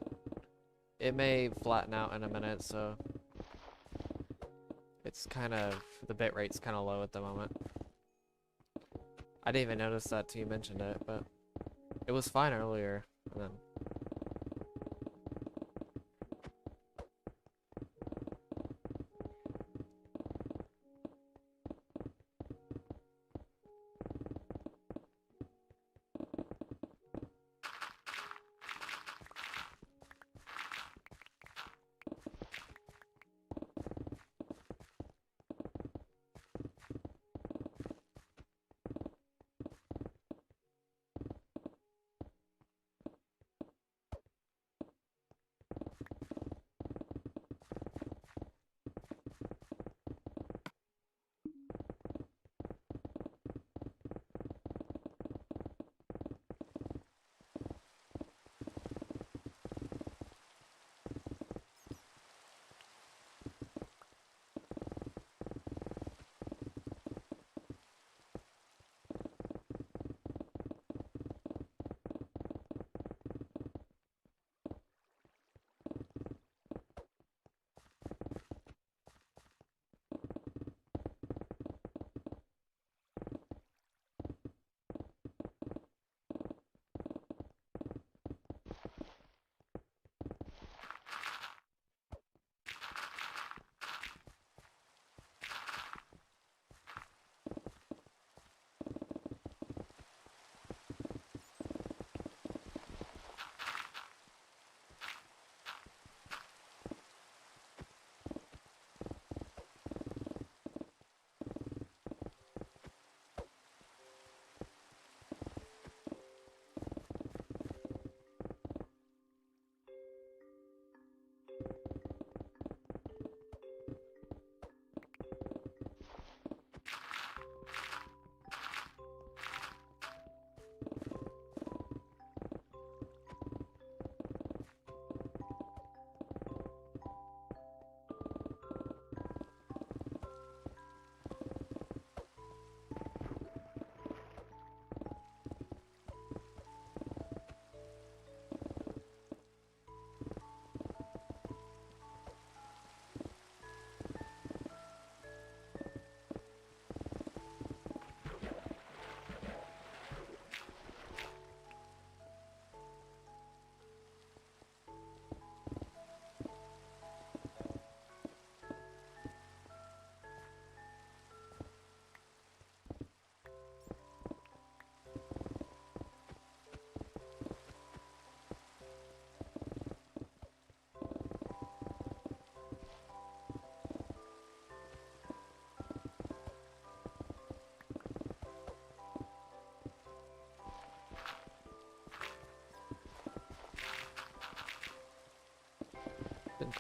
A: It may flatten out in a minute, so... It's kind of... The bit rate's kind of low at the moment. I didn't even notice that till you mentioned it, but... It was fine earlier, and then...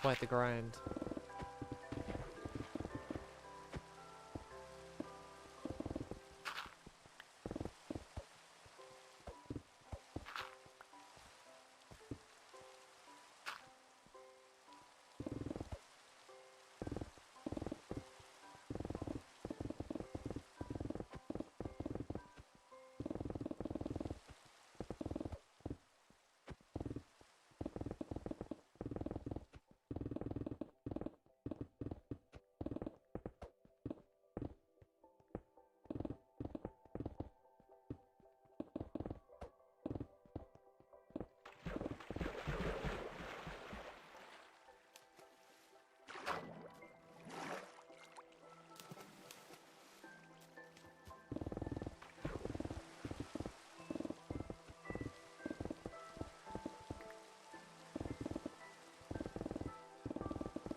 A: quite the grind.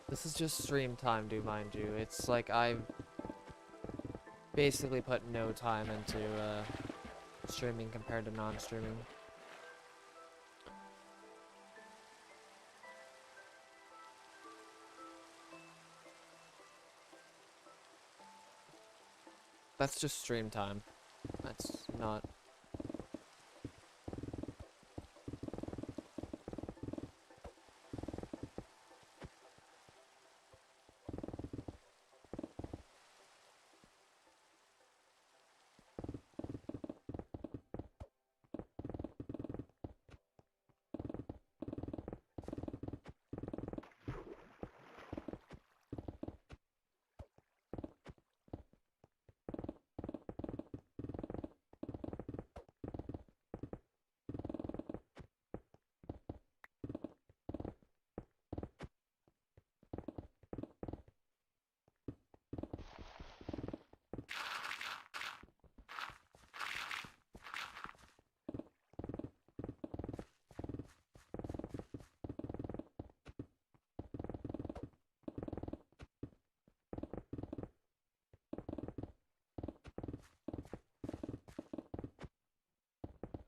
A: This is just stream time, do mind you. It's like I've basically put no time into streaming compared to non-streaming. That's just stream time. That's not...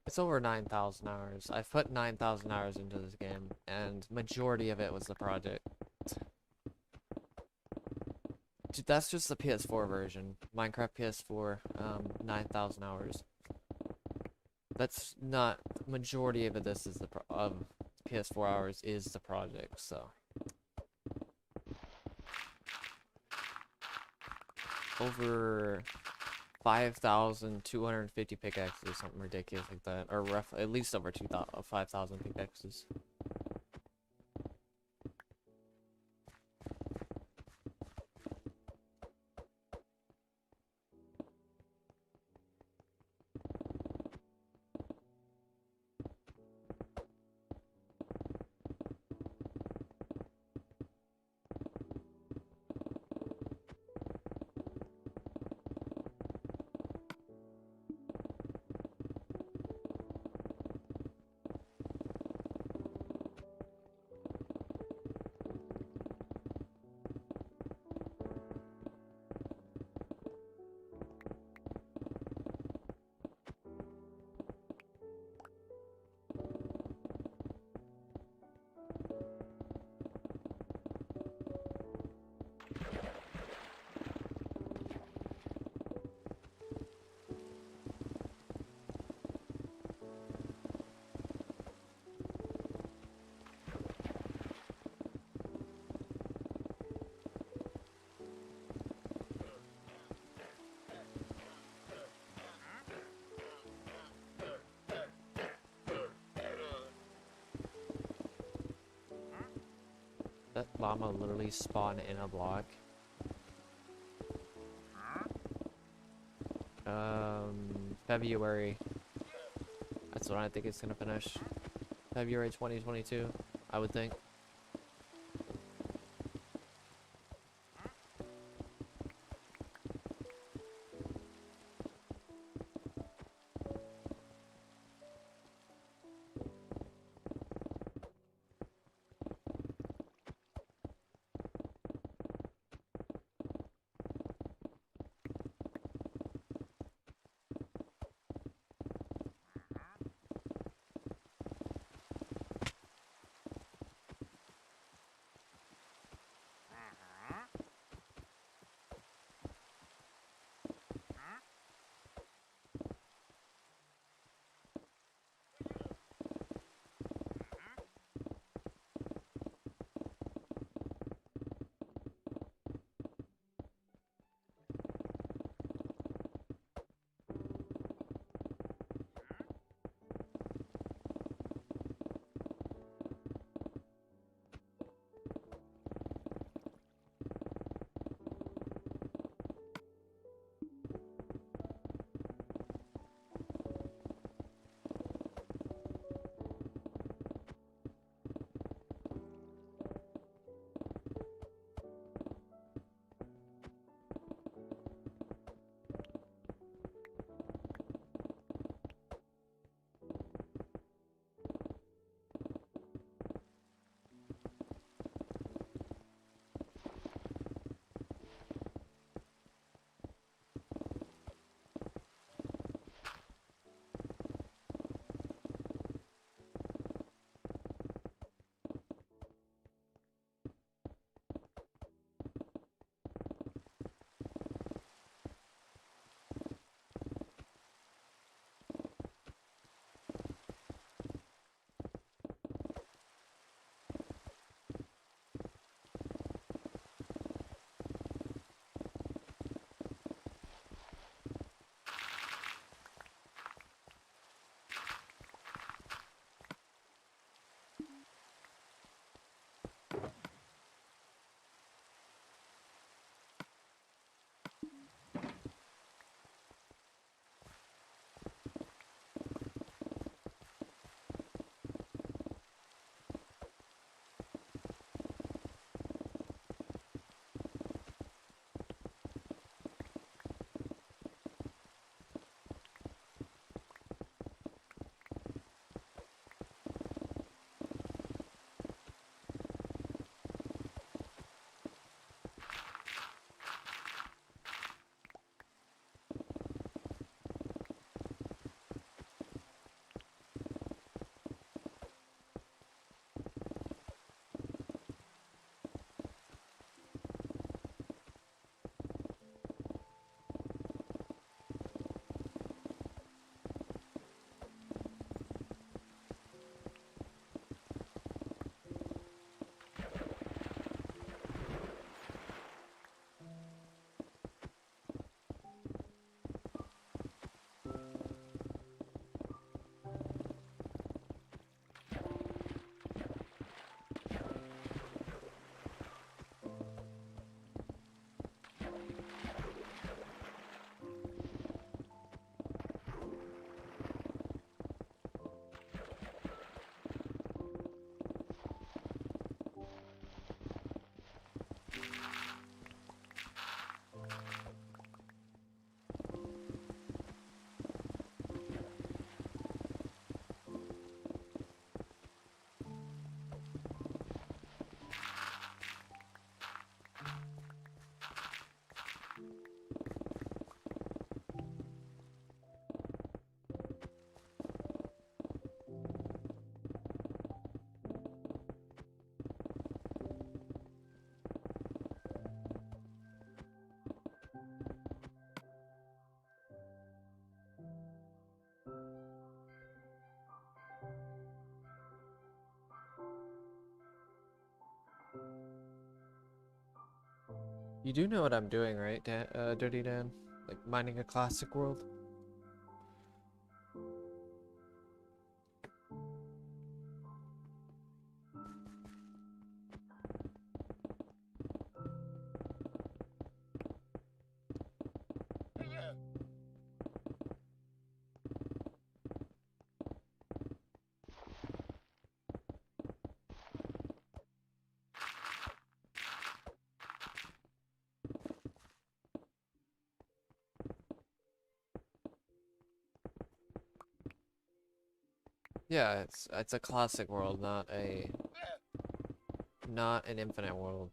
A: It's over 9,000 hours. I've put 9,000 hours into this game, and majority of it was the project. Dude, that's just the PS4 version. Minecraft PS4, 9,000 hours. That's not... Majority of it, this is the of PS4 hours is the project, so... Over 5,250 pickaxes, something ridiculous like that, or roughly at least over 5,000 pickaxes. That llama literally spawned in a block. February. That's when I think it's gonna finish. February 2022, I would think. You do know what I'm doing, right, Dirty Dan? Like mining a classic world? Yeah, it's a classic world, not an infinite world.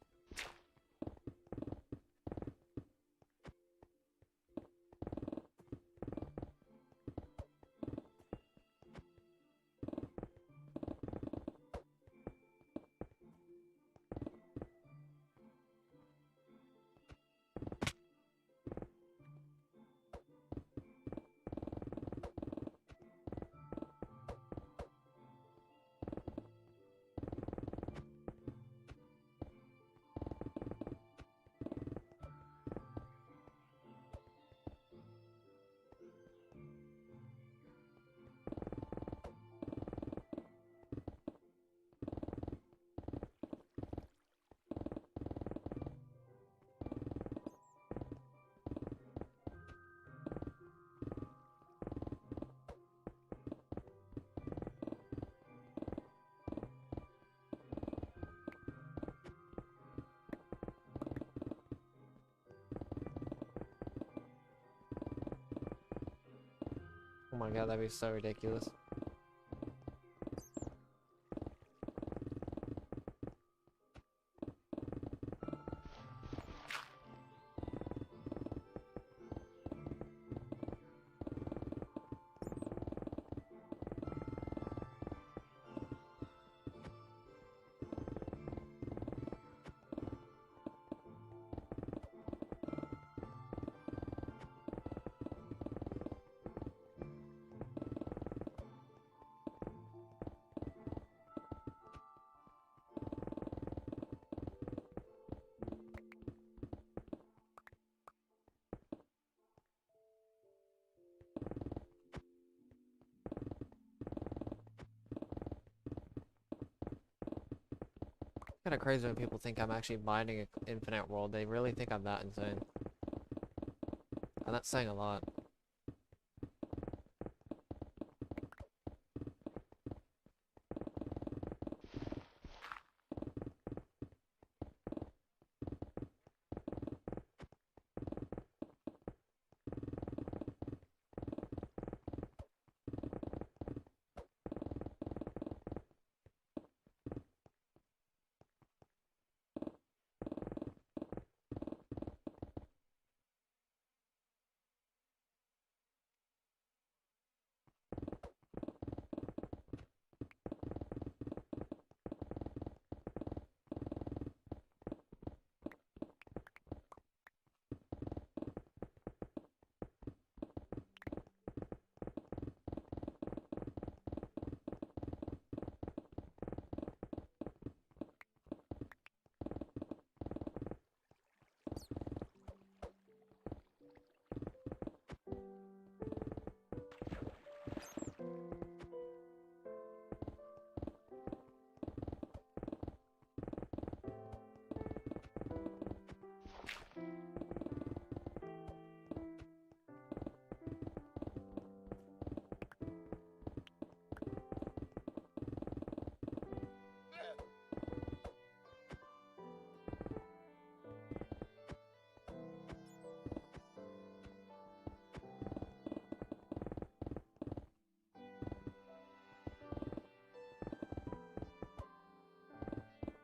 A: Oh my god, that'd be so ridiculous. Kinda crazy when people think I'm actually mining an infinite world. They really think I'm that insane. And that's saying a lot.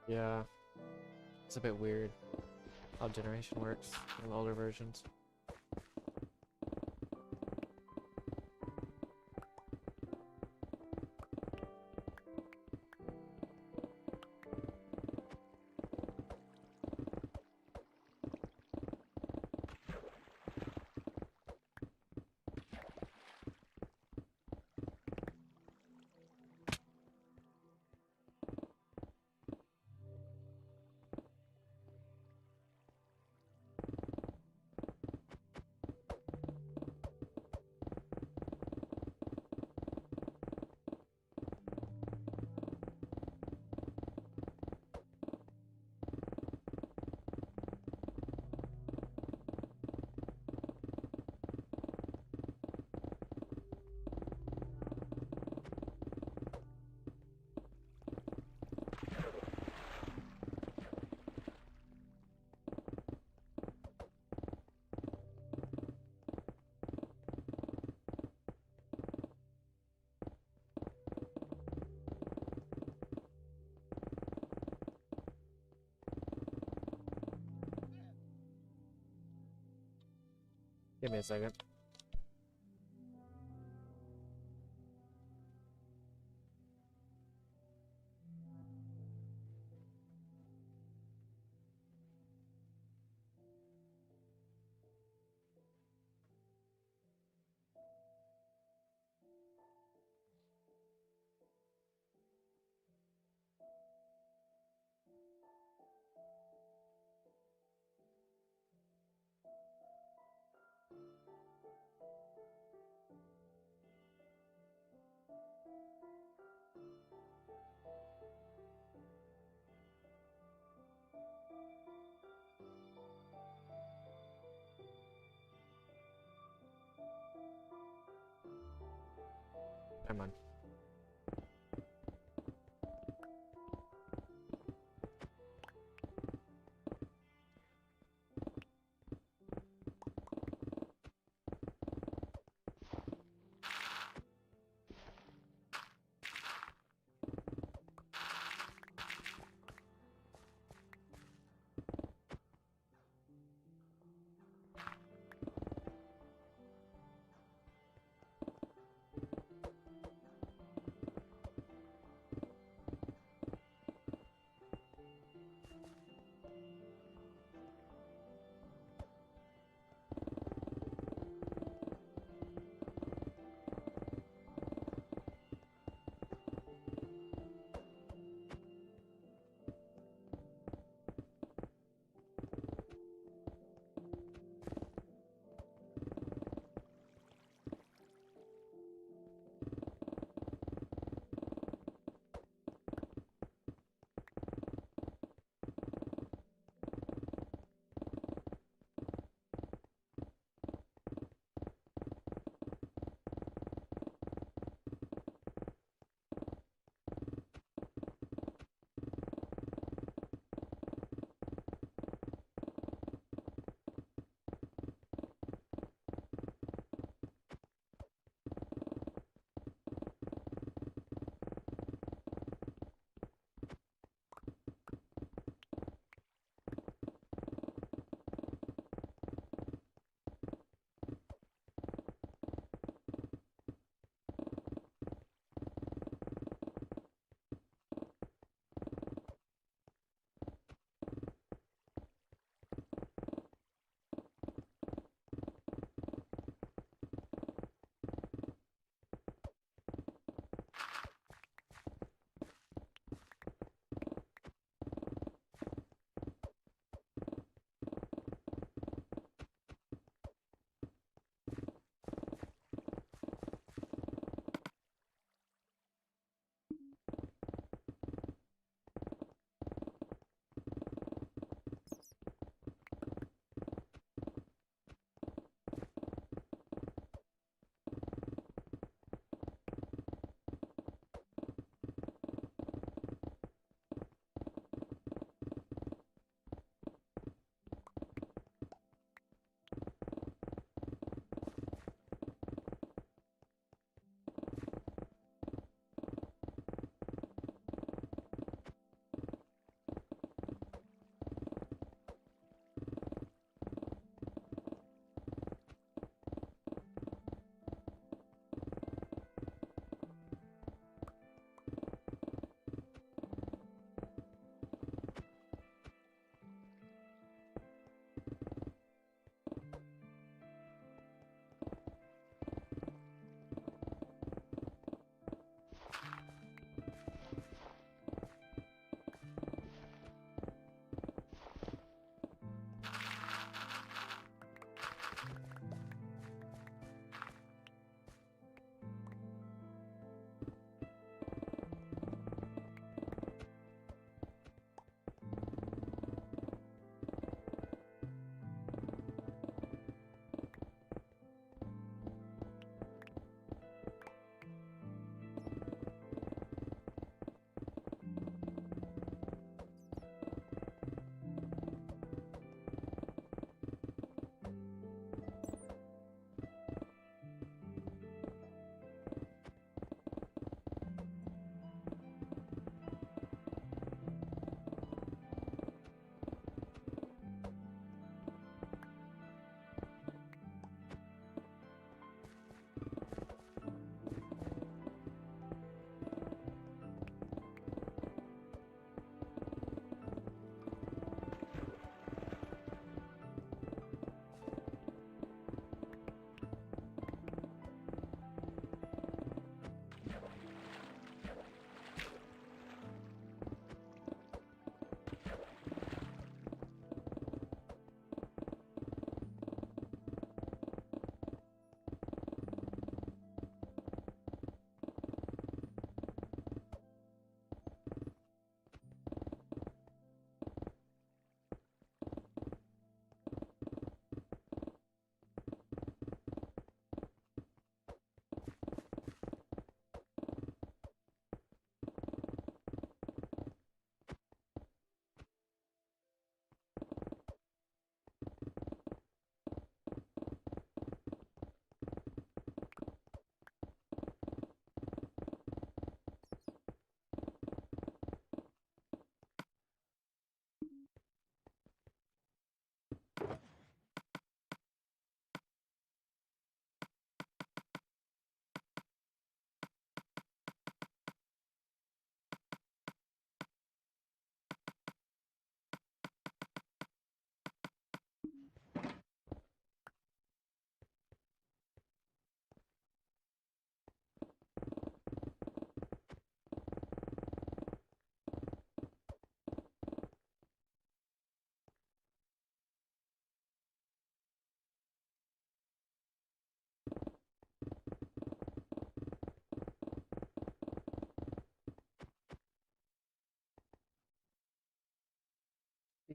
A: Yeah, it's a bit weird how generation works in older versions. Give me a second. Never mind.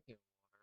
A: drinking water.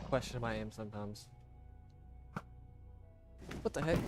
A: Question my aim sometimes. What the heck?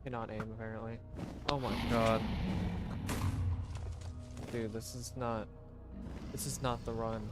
A: Cannot aim apparently. Oh my god. Dude, this is not the run.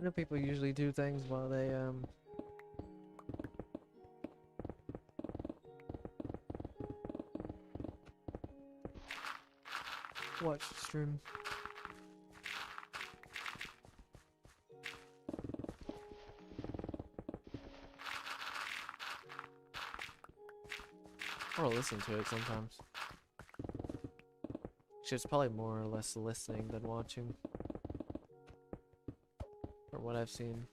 A: I know people usually do things while they watch the stream. Or listen to it sometimes. Actually, it's probably more or less listening than watching. From what I've seen.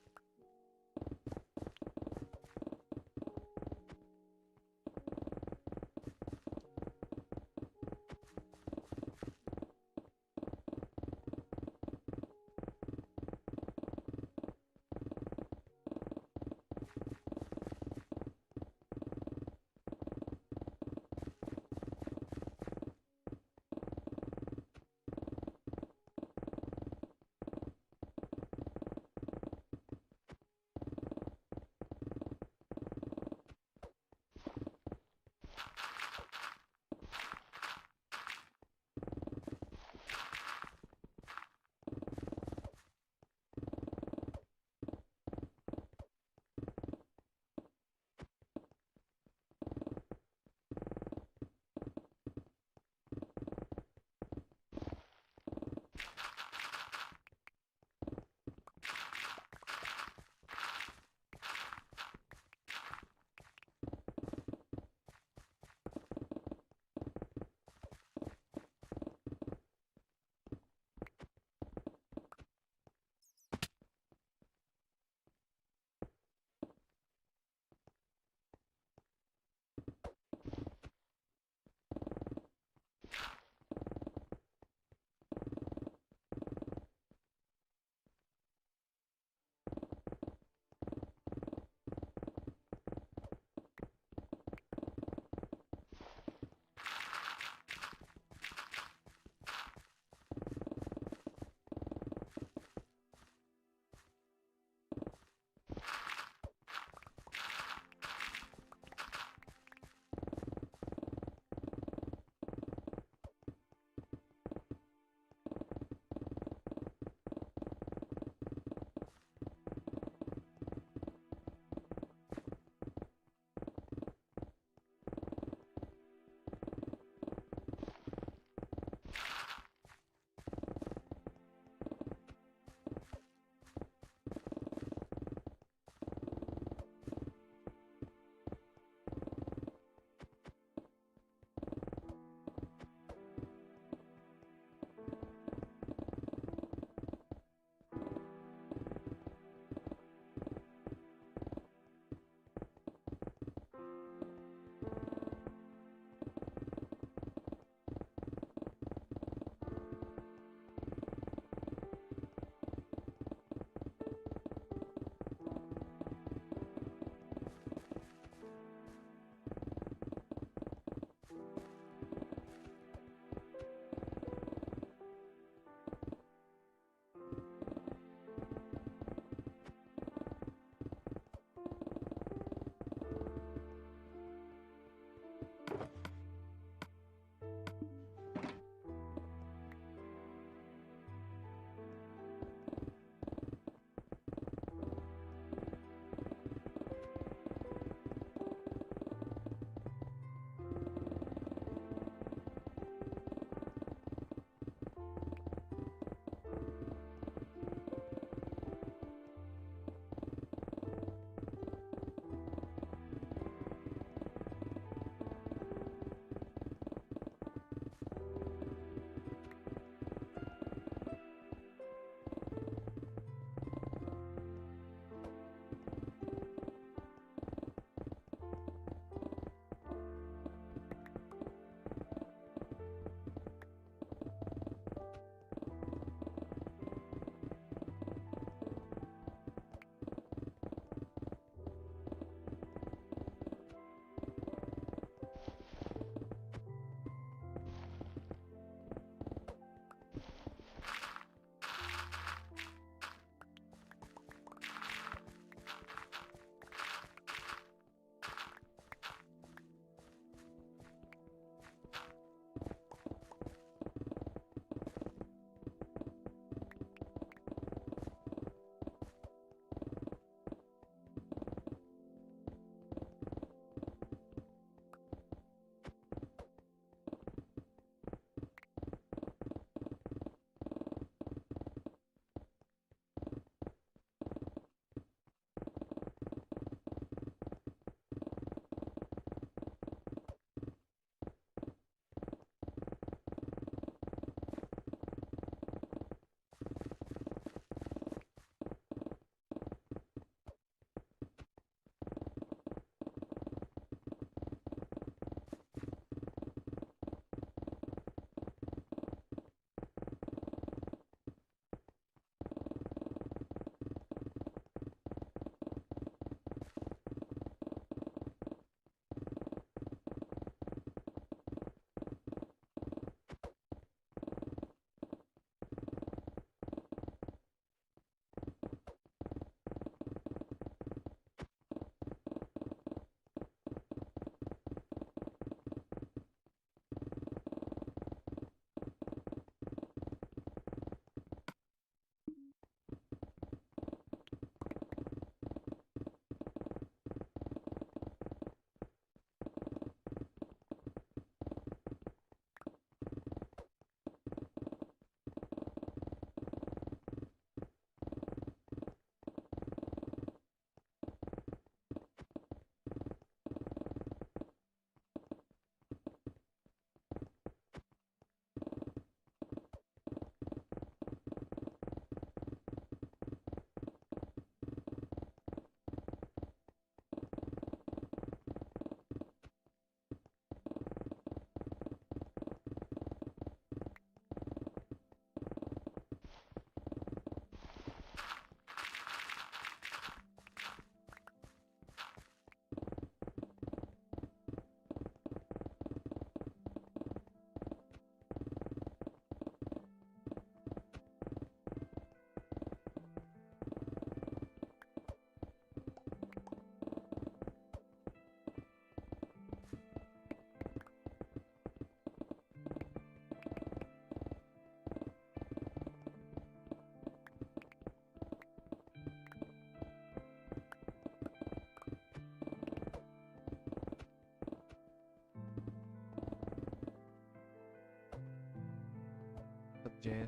A: Jay.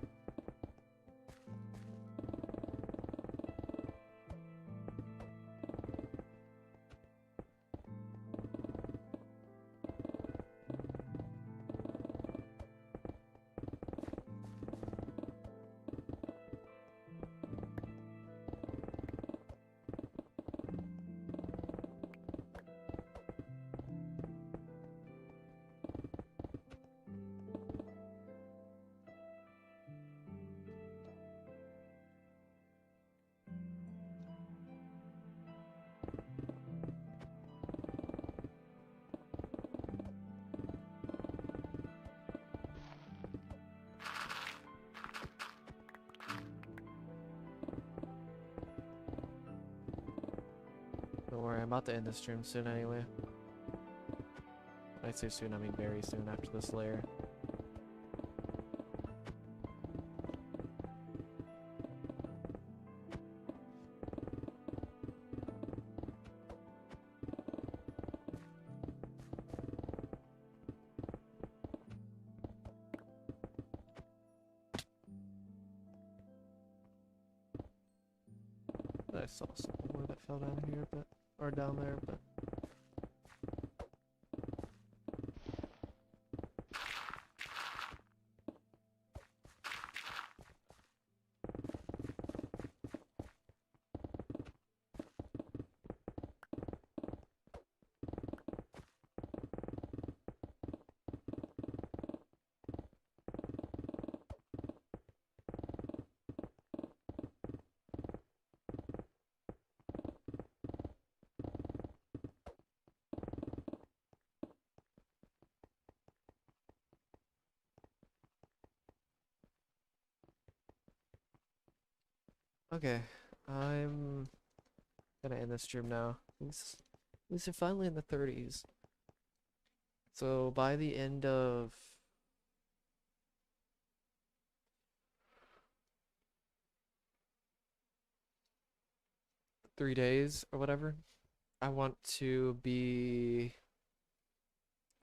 A: Don't worry, I'm about to end the stream soon anyway. When I say soon, I mean very soon after this layer. I saw some more that fell down here, but or down there, but okay. I'm gonna end this stream now. These are finally in the 30s. So by the end of three days or whatever, I want to be.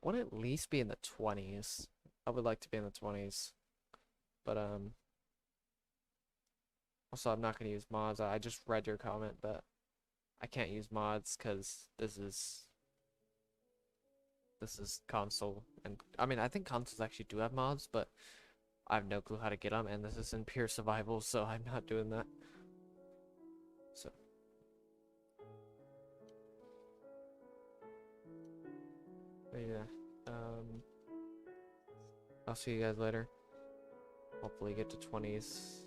A: I want to at least be in the 20s. I would like to be in the 20s, but also I'm not gonna use mods. I just read your comment that I can't use mods because this is console, and I mean I think consoles actually do have mods, but I have no clue how to get them, and this is in pure survival, so I'm not doing that. So but yeah, I'll see you guys later. Hopefully get to 20s